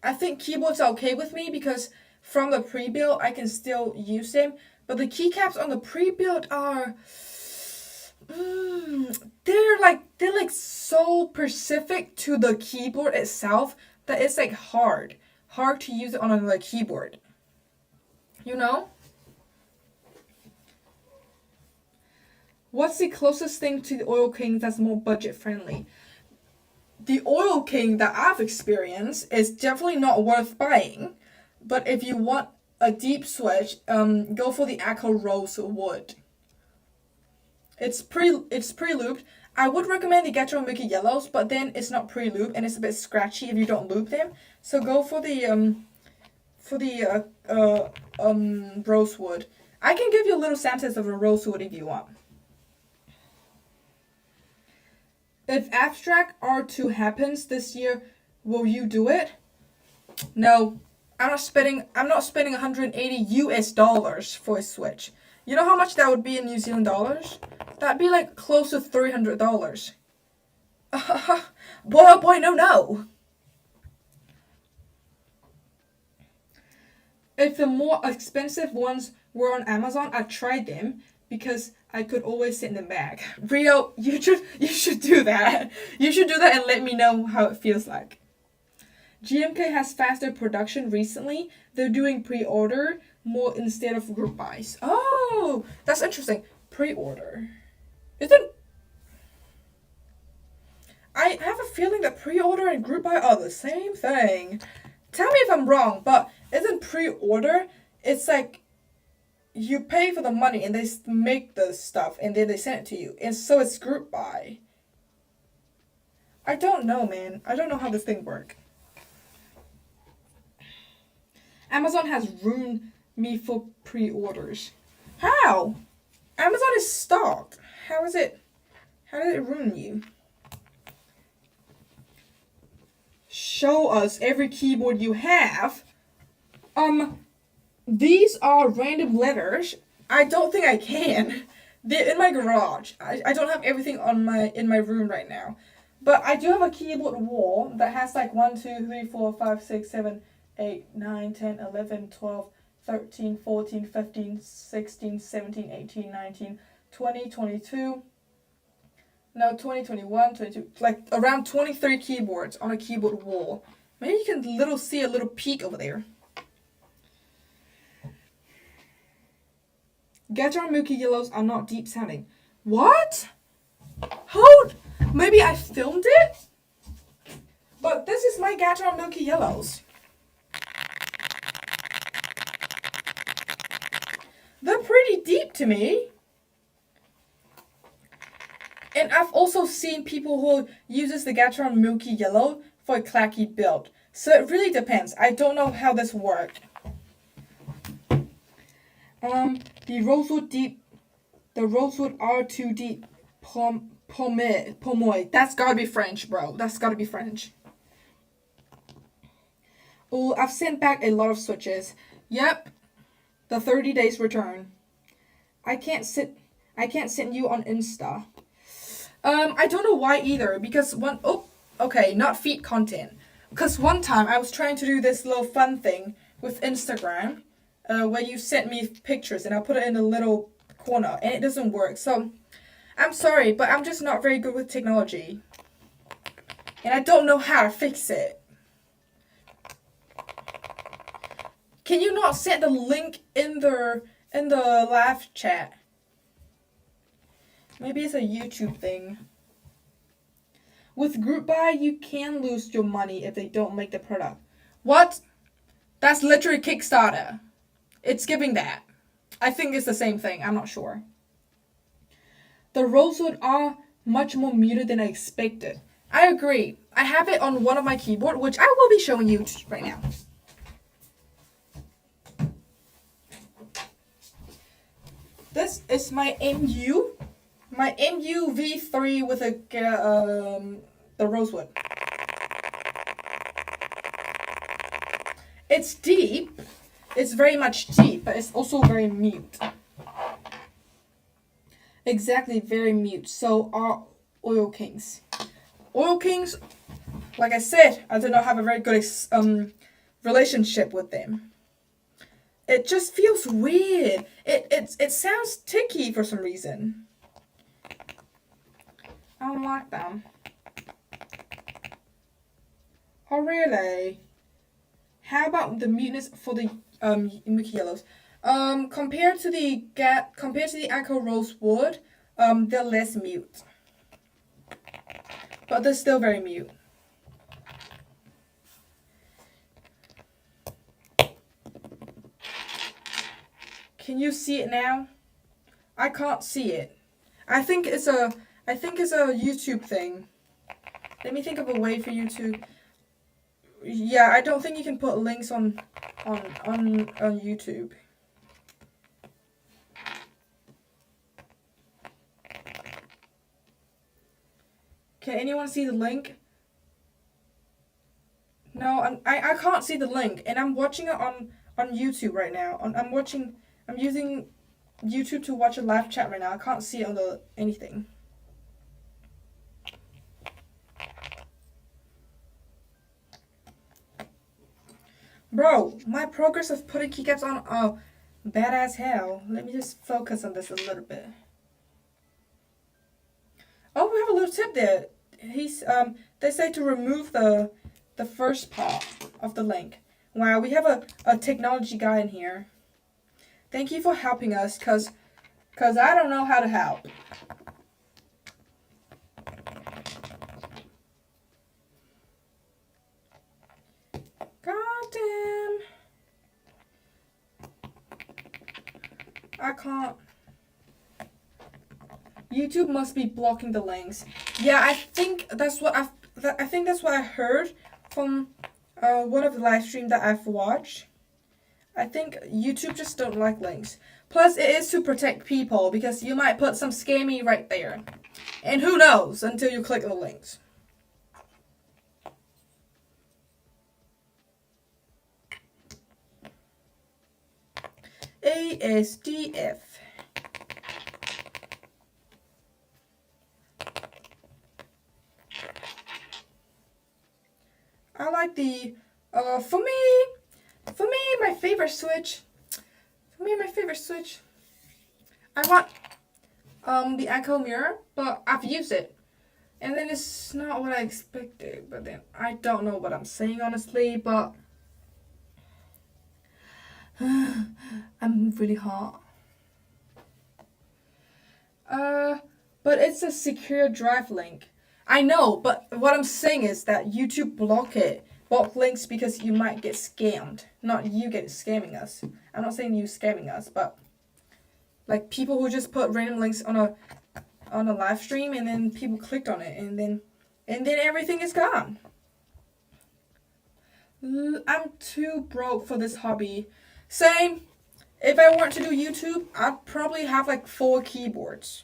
I think keyboards are okay with me because from the pre-build I can still use them. But the keycaps on the pre-build are they're like so specific to the keyboard itself that it's like hard to use it on another keyboard. You know? What's the closest thing to the Oil King that's more budget friendly? The Oil King that I've experienced is definitely not worth buying. But if you want a deep switch, go for the Echo Rose Wood. It's pre-looped. I would recommend the Getro Mickey Yellows, but then it's not pre-looped and it's a bit scratchy if you don't loop them. So go for the Rosewood. I can give you a little sample of a Rosewood if you want. If Abstract R2 happens this year, will you do it? No. I'm not spending $180 for a Switch. You know how much that would be in New Zealand dollars? That'd be like close to $300. Boy, oh boy, no. If the more expensive ones were on Amazon, I'd try them because I could always send them back. Rio, you should do that. You should do that and let me know how it feels like. GMK has faster production recently. They're doing pre-order more instead of group buys. Oh, that's interesting. Pre-order. Isn't... I have a feeling that pre-order and group buy are the same thing. Tell me if I'm wrong, but isn't pre-order, it's like you pay for the money and they make the stuff and then they send it to you. And so it's group buy. I don't know, man. I don't know how this thing works. Amazon has ruined me for pre-orders. How? Amazon is stocked. How did it ruin you? Show us every keyboard you have. These are random letters. I don't think I can. They're in my garage. I don't have everything in my room right now. But I do have a keyboard wall that has like 1, 2, 3, 4, 5, 6, 7, 8, 9, 10, 11, 12, 13, 14, 15, 16, 17, 18, 19, 20, 22, no, 20, 21, 22, like around 23 keyboards on a keyboard wall. Maybe you can see a little peek over there. Gateron Milky Yellows are not deep sounding. What? Hold. Maybe I filmed it? But this is my Gateron Milky Yellows. They're pretty deep to me. And I've also seen people who uses the Gateron Milky Yellow for a clacky build. So it really depends. I don't know how this worked. The Rosewood R2 Deep Pomoy. That's gotta be French, bro. That's gotta be French. Oh, I've sent back a lot of Switches. Yep. The 30 days return. I can't send you on Insta. I don't know why either, because not feed content. Because one time I was trying to do this little fun thing with Instagram, where you sent me pictures and I put it in a little corner and it doesn't work. So I'm sorry, but I'm just not very good with technology. And I don't know how to fix it. Can you not send the link in the live chat? Maybe it's a YouTube thing. With group buy, you can lose your money if they don't make the product. What? That's literally Kickstarter. It's giving that. I think it's the same thing. I'm not sure. The Rosewood are much more muted than I expected. I agree. I have it on one of my keyboard, which I will be showing you right now. This is my MU. My MU V3 with the Rosewood. It's deep. It's very much deep, but it's also very mute. Exactly, very mute. So are Oil Kings. Oil Kings, like I said, I do not have a very good relationship with them. It just feels weird. It sounds ticky for some reason. I don't like them. Oh really? How about the muteness for the Milky Yellows? Compared to the Echo Rosewood, they're less mute. But they're still very mute. Can you see it now? I can't see it. I think it's a YouTube thing. Let me think of a way for you to. Yeah, I don't think you can put links on YouTube. Can anyone see the link? No, I can't see the link, and I'm watching it on YouTube right now. I'm using YouTube to watch a live chat right now. I can't see it on the anything. Bro, my progress of putting keycaps on, oh, bad as hell. Let me just focus on this a little bit. Oh, we have a little tip there. They say to remove the first part of the link. Wow, we have a technology guy in here. Thank you for helping us, cause I don't know how to help. God damn. I can't. YouTube must be blocking the links. Yeah, I think that's what I heard from one of the live streams that I've watched. I think YouTube just don't like links. Plus, it is to protect people because you might put some scammy right there. And who knows until you click the links. ASDF. I like the, for me, my favorite switch. I want, the echo mirror, but I've used it. And then it's not what I expected, but then I don't know what I'm saying, honestly, but I'm really hot. But it's a secure drive link. I know, but what I'm saying is that YouTube block links because you might get scammed. Not you get scamming us. I'm not saying you scamming us, but like people who just put random links on a live stream and then people clicked on it and then everything is gone. I'm too broke for this hobby. Same. If I weren't to do YouTube, I'd probably have like 4 keyboards.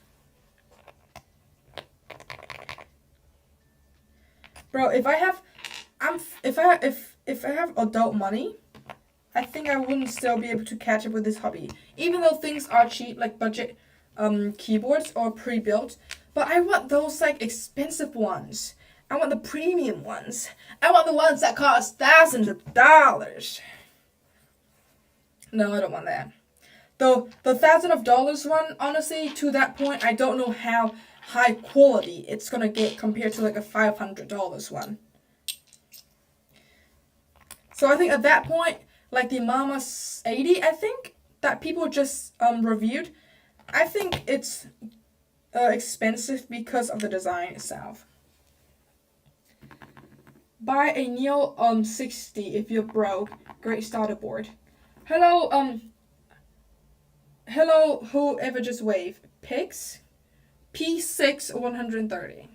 Bro, if I have adult money, I think I wouldn't still be able to catch up with this hobby. Even though things are cheap, like budget keyboards or pre-built, but I want those like expensive ones. I want the premium ones. I want the ones that cost thousands of dollars. No, I don't want that. Though the $1,000 one, honestly, to that point, I don't know how high quality it's gonna get compared to like a $500 one. So I think at that point, like the Mama 80, I think that people just reviewed, I think it's expensive because of the design itself. Buy a Neo 60 if you're broke. Great starter board. Hello whoever just waved. Pigs. P6 130.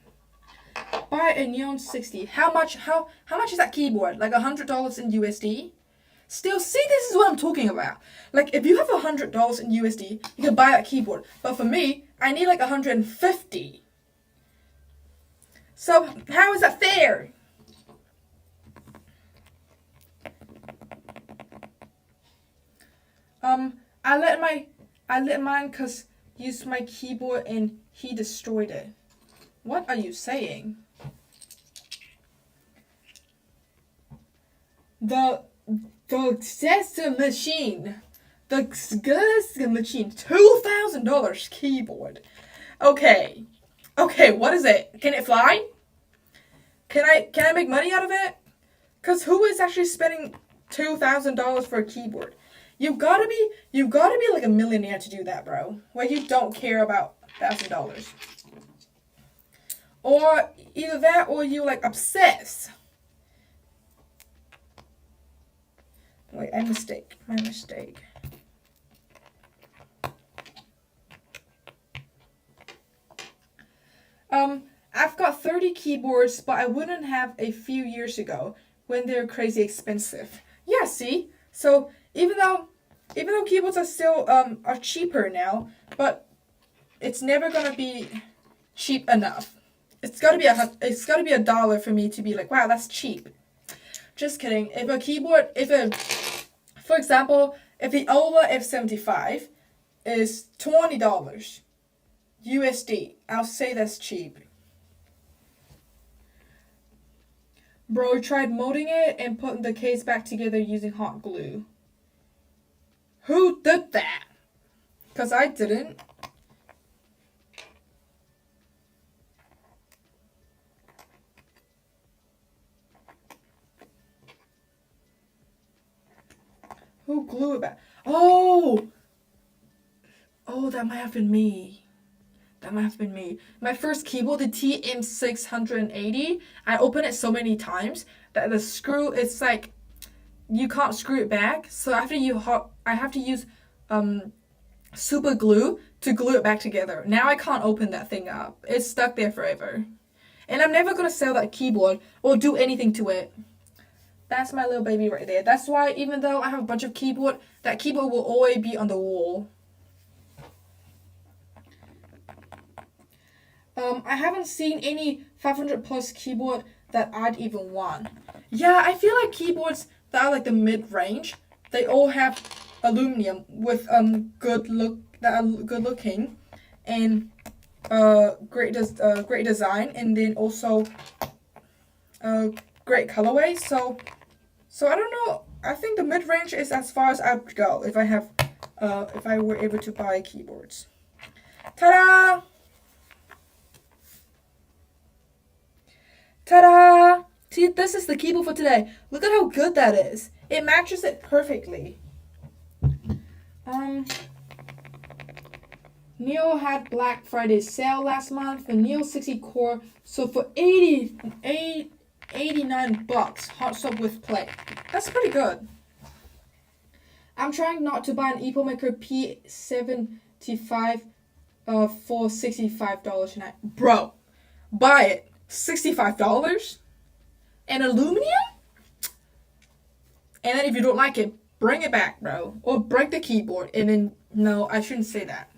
Buy a Neon 60. How much is that keyboard? Like $100 in USD? Still, see, this is what I'm talking about. Like, if you have $100 in USD, you can buy that keyboard. But for me, I need like 150. So, how is that fair? I let mine use my keyboard and he destroyed it. What are you saying? The machine. The machine. $2,000 keyboard. Okay, what is it? Can it fly? Can I make money out of it? Cause who is actually spending $2,000 for a keyboard? You gotta be like a millionaire to do that, bro. Where you don't care about $1,000. Or either that or you like obsess. Wait, my mistake. I've got 30 keyboards, but I wouldn't have a few years ago when they're crazy expensive. Yeah, see? So even though keyboards are still are cheaper now, but it's never gonna be cheap enough. it's gotta be $1 for me to be like, wow, that's cheap. Just kidding. If a keyboard, for example, if the Ola F75 is $20 USD, I'll say that's cheap. Bro tried molding it and putting the case back together using hot glue. Who did that? Because I didn't. Who glued it back? Oh, that might have been me. My first keyboard, the TM680, I opened it so many times that the screw, it's like, you can't screw it back. So I have to use super glue to glue it back together. Now I can't open that thing up. It's stuck there forever. And I'm never going to sell that keyboard or do anything to it. That's my little baby right there. That's why even though I have a bunch of keyboard, that keyboard will always be on the wall. I haven't seen any 500 plus keyboard that I'd even want. Yeah, I feel like keyboards that are like the mid-range, they all have aluminum with good looking and great design, and then also great colorway. So I don't know. I think the mid-range is as far as I would go if I were able to buy keyboards. Ta-da! Ta-da! See, this is the keyboard for today. Look at how good that is. It matches it perfectly. Neo had Black Friday sale last month. The Neo 60 core sold for $89 hot swap with play. That's pretty good. I'm trying not to buy an EpoMaker P75 for $65 tonight. Bro, buy it. $65? And aluminum? And then if you don't like it, bring it back, bro. Or break the keyboard. And then, no, I shouldn't say that.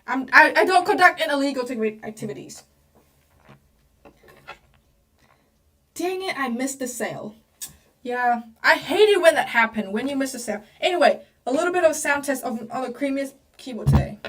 I don't conduct illegal activities. Dang it, I missed the sale. Yeah, I hate it when that happened, when you miss the sale. Anyway, a little bit of a sound test on the CREAMIEST keyboard today.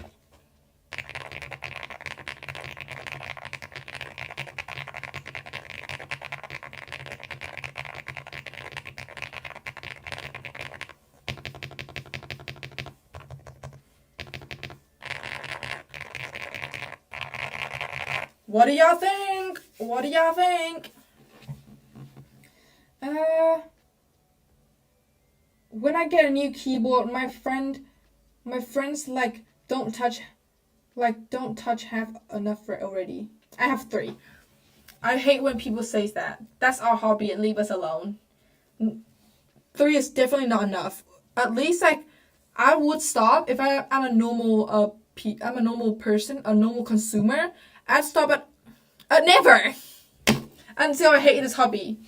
What do y'all think? What do y'all think? When I get a new keyboard, my friends don't touch half enough for it already. I have 3. I hate when people say that. That's our hobby and leave us alone. 3 is definitely not enough. At least I would stop if I'm a normal person, a normal consumer. I'd stop at never until I hate this hobby.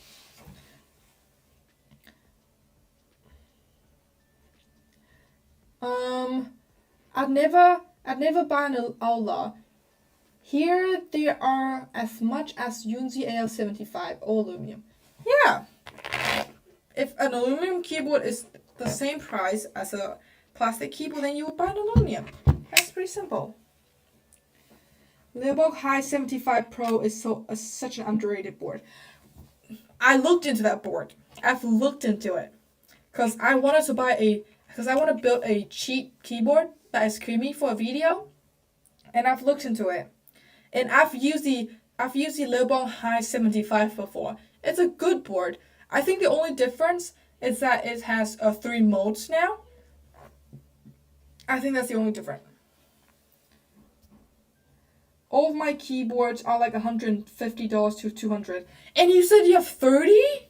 I'd never buy an Ola. Here they are as much as Yunzi AL75, all aluminum. Yeah. If an aluminum keyboard is the same price as a plastic keyboard, then you would buy an aluminum. That's pretty simple. Leopold High 75 Pro is such an underrated board. I looked into that board. I've looked into it because I want to build a cheap keyboard that is creamy for a video, and I've looked into it. And I've used the Leopold High 75 before. It's a good board. I think the only difference is that it has 3 modes now. I think that's the only difference. All of my keyboards are like $150 to $200. And you said you have 30?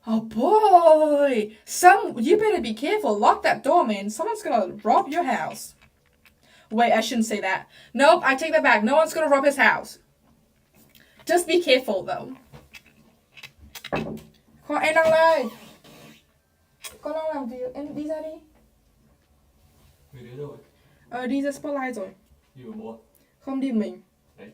Oh boy. You better be careful. Lock that door, man. Someone's gonna rob your house. Wait, I shouldn't say that. Nope, I take that back. No one's gonna rob his house. Just be careful, though. Con em đang đây. Con đang làm gì? Em đi ra đi. Người đến rồi. Đi ra spotlight rồi. Đi với bố. Không đi mình. Đấy.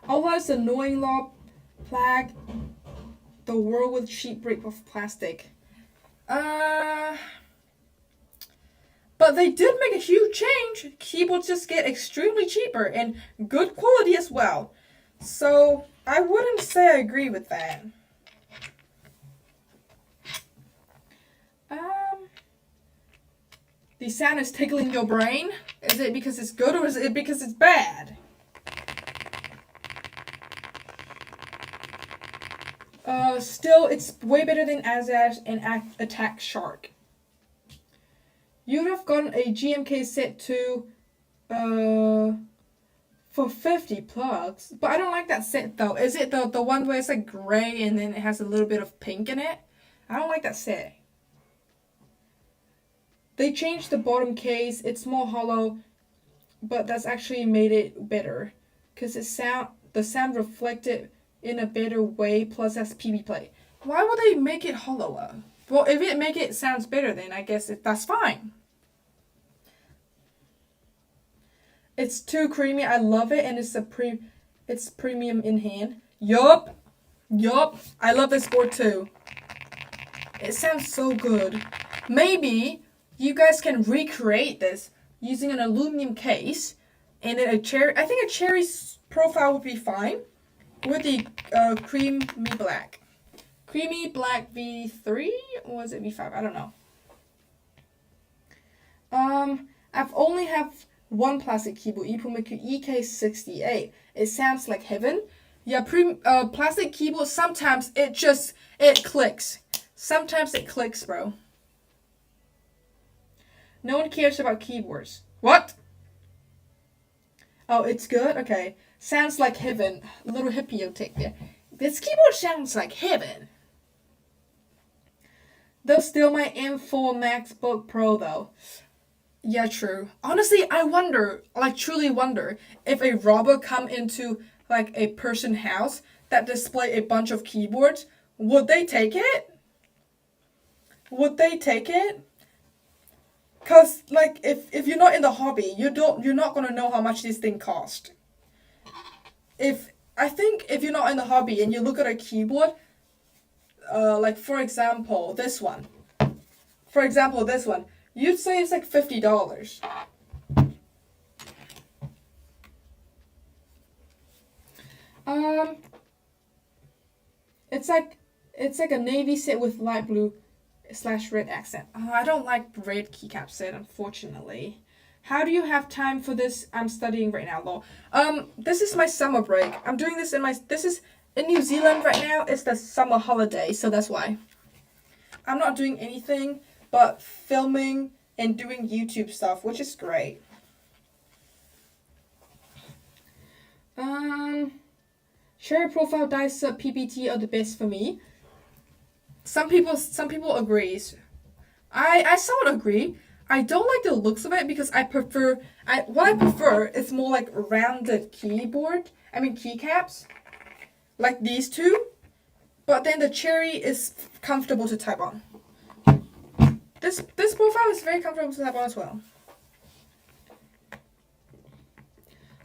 Although it's annoying law plague the world with cheap break of plastic. But they did make a huge change. Keyboards just get extremely cheaper and good quality as well. So I wouldn't say I agree with that. The sound is tickling your brain. Is it because it's good or is it because it's bad? Still, it's way better than Azash and Attack Shark. You'd have gotten a GMK set too, for 50 plugs. But I don't like that set though. Is it the one where it's like gray and then it has a little bit of pink in it? I don't like that set. They changed the bottom case. It's more hollow, but that's actually made it better because the sound reflected in a better way, plus has PB play. Why would they make it hollower? Well, if it make it sounds better, then I guess that's fine. It's too creamy. I love it, and it's premium in hand. Yup. I love this board too. It sounds so good. Maybe you guys can recreate this using an aluminum case and then a cherry. I think a cherry profile would be fine. With the Creamy Black. Creamy Black V3? Or was it V5? I don't know. I've only have one plastic keyboard, Ipumiku EK68. It sounds like heaven. Yeah, plastic keyboard, sometimes it clicks. Sometimes it clicks, bro. No one cares about keyboards. What? Oh, it's good? Okay. Sounds like heaven. A little hippie take there. This keyboard sounds like heaven. Though still my M4 MacBook Pro though. Yeah, true. Honestly, I wonder, like truly wonder, if a robber come into like a person's house that display a bunch of keyboards, would they take it? Would they take it? Cause like if you're not in the hobby, you're not gonna know how much this thing cost. I think if you're not in the hobby and you look at a keyboard, like for example this one, you'd say it's like $50. It's like a navy set with light blue / red accent. I don't like red keycap set, unfortunately. How do you have time for this? I'm studying right now, lol. This is my summer break. I'm doing this this is in New Zealand right now. It's the summer holiday, so that's why. I'm not doing anything but filming and doing YouTube stuff, which is great. Cherry profile dice PPT are the best for me. Some people agrees. I somewhat agree. I don't like the looks of it because what I prefer is more like rounded keycaps. Like these two. But then the cherry is comfortable to type on. This profile is very comfortable to type on as well.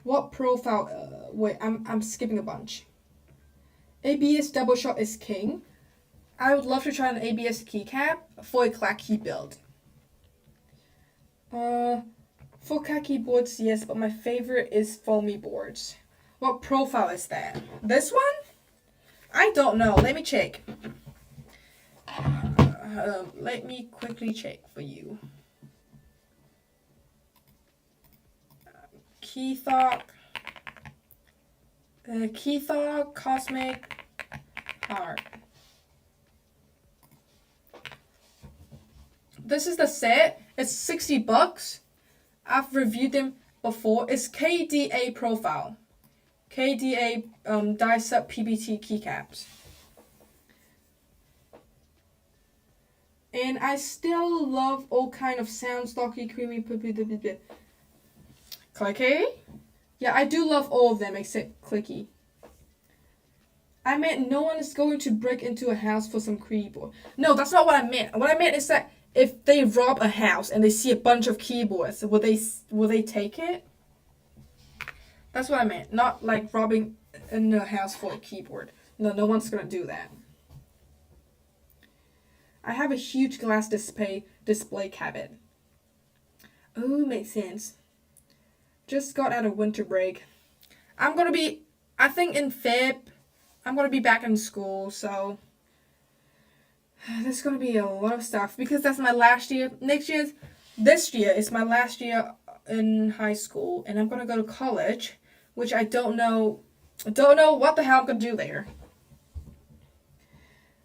What profile? Wait, I'm skipping a bunch. ABS double shot is king. I would love to try an ABS keycap for a clack key build. For clack keyboards, yes, but my favorite is foamy boards. What profile is that? This one? I don't know. Let me check. Let me quickly check for you. Keythawk, Cosmic Heart. This is the set. It's $60. I've reviewed them before. It's KDA profile. KDA dice up PBT keycaps. And I still love all kind of sound, stocky, creamy, clicky. Yeah, I do love all of them except clicky. I meant no one is going to break into a house for some keyboard. No, that's not what I meant. What I meant is that if they rob a house and they see a bunch of keyboards, will they take it? That's what I meant. Not like robbing in the house for a keyboard. No, no one's gonna do that. I have a huge glass display cabinet. Oh, makes sense. Just got out of winter break. I think in Feb, I'm gonna be back in school, so there's gonna be a lot of stuff because that's my last year. This year is my last year in high school, and I'm gonna go to college, which I don't know what the hell I'm gonna do there.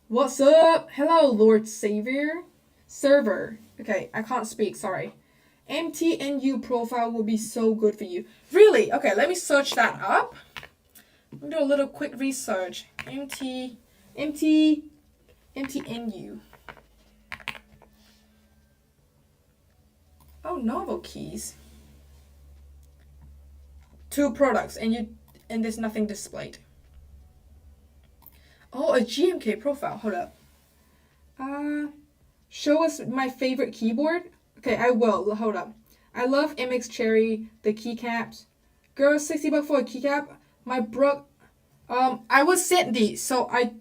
What's up? Hello, Lord Savior. Server. Okay, I can't speak, sorry. MTNU profile will be so good for you. Really? Okay, let me search that up. Let me do a little quick research. MTNU. Oh, novel keys. 2 products, and there's nothing displayed. Oh, a GMK profile. Hold up. Show us my favorite keyboard. Okay, I will. Hold up. I love MX Cherry, the keycaps. Girl, $60 for a keycap. My bro. I was sent these, so I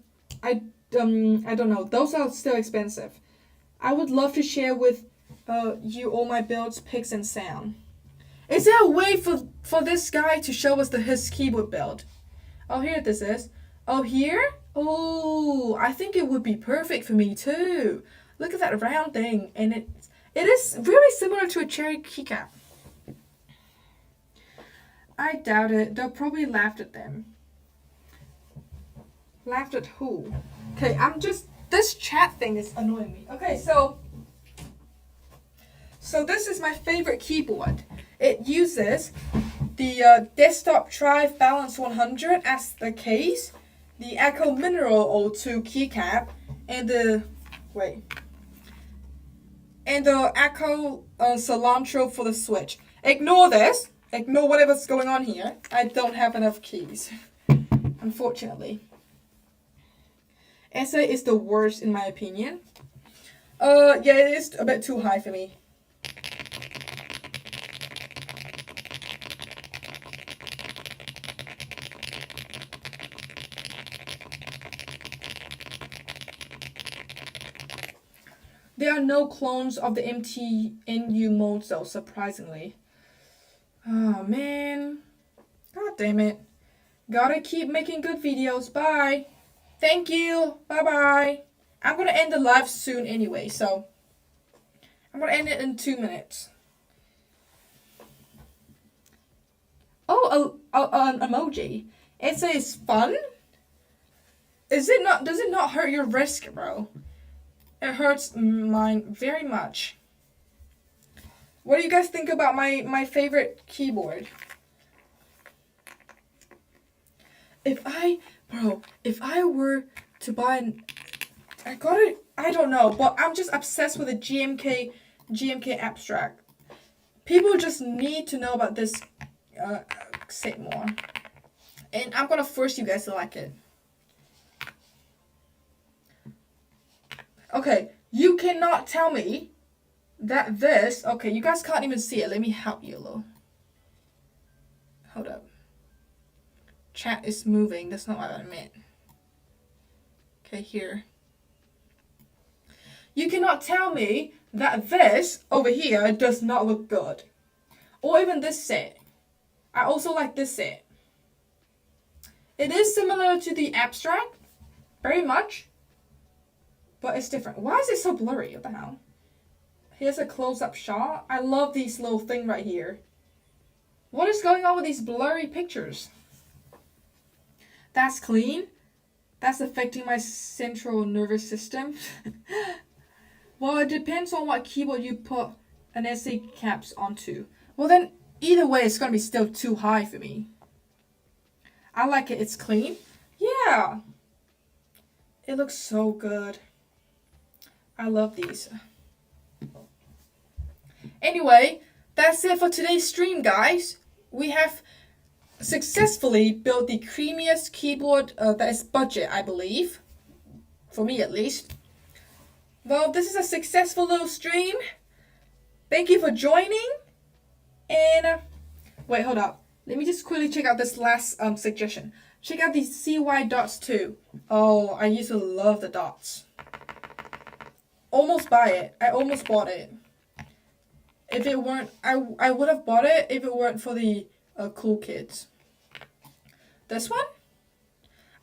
don't know. Those are still expensive. I would love to share with you all my builds, pics, and sound. Is there a way for this guy to show us his keyboard build? Oh, here this is. Oh, here? Oh, I think it would be perfect for me too. Look at that round thing, and it is really similar to a cherry keycap. I doubt it. They'll probably laugh at them. Laughed at who? Okay, this chat thing is annoying me. Okay, so this is my favorite keyboard. It uses the Desktop Drive Balance 100 as the case, the Echo Mineral 02 keycap, and the Echo Cilantro for the switch. Ignore this. Ignore whatever's going on here. I don't have enough keys, unfortunately. Essay is the worst in my opinion. Yeah, it is a bit too high for me. There are no clones of the MTNU modes though, surprisingly. Oh man. God damn it. Gotta keep making good videos. Bye. Thank you. Bye-bye. I'm gonna end the live soon anyway, so I'm gonna end it in 2 minutes. Oh, an emoji. It says fun? Does it not hurt your wrist, bro? It hurts mine very much. What do you guys think about my favorite keyboard? If I were to buy I don't know, but I'm just obsessed with the GMK abstract. People just need to know about this set more. And I'm gonna force you guys to like it. Okay, you cannot tell me that this... Okay, you guys can't even see it. Let me help you a little. Hold up. Chat is moving. That's not what I meant. Okay, here. You cannot tell me that this over here does not look good. Or even this set. I also like this set. It is similar to the abstract. Very much. But it's different. Why is it so blurry? What the hell? Here's a close-up shot. I love these little thing right here. What is going on with these blurry pictures? That's clean. That's affecting my central nervous system. Well, it depends on what keyboard you put an SA caps onto. Well then, either way, it's going to be still too high for me. I like it. It's clean. Yeah. It looks so good. I love these. Anyway, that's it for today's stream, guys. We have successfully built the creamiest keyboard that is budget, I believe. For me, at least. Well, this is a successful little stream. Thank you for joining. And, wait, hold up. Let me just quickly check out this last suggestion. Check out these CY dots too. Oh, I used to love the dots. Almost buy it. I almost bought it. If it weren't, I would have bought it if it weren't for the cool kids. This one?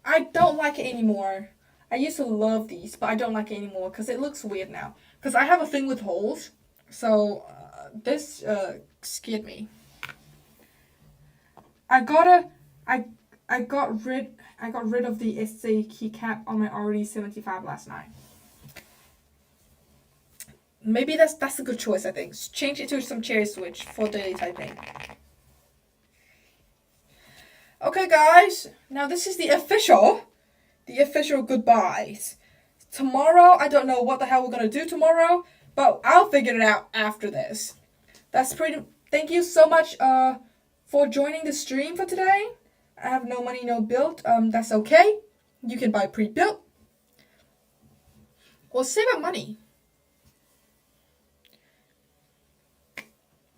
I don't like it anymore. I used to love these, but I don't like it anymore because it looks weird now. Because I have a thing with holes, so this scared me. I got rid of the SC keycap on my RD75 last night. Maybe that's a good choice, I think. Change it to some cherry switch for daily typing. Okay, guys. Now this is the official goodbyes. Tomorrow, I don't know what the hell we're going to do tomorrow, but I'll figure it out after this. Thank you so much for joining the stream for today. I have no money, no build. That's okay. You can buy pre-built. Or save up money.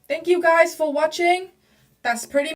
Thank you guys for watching. That's pretty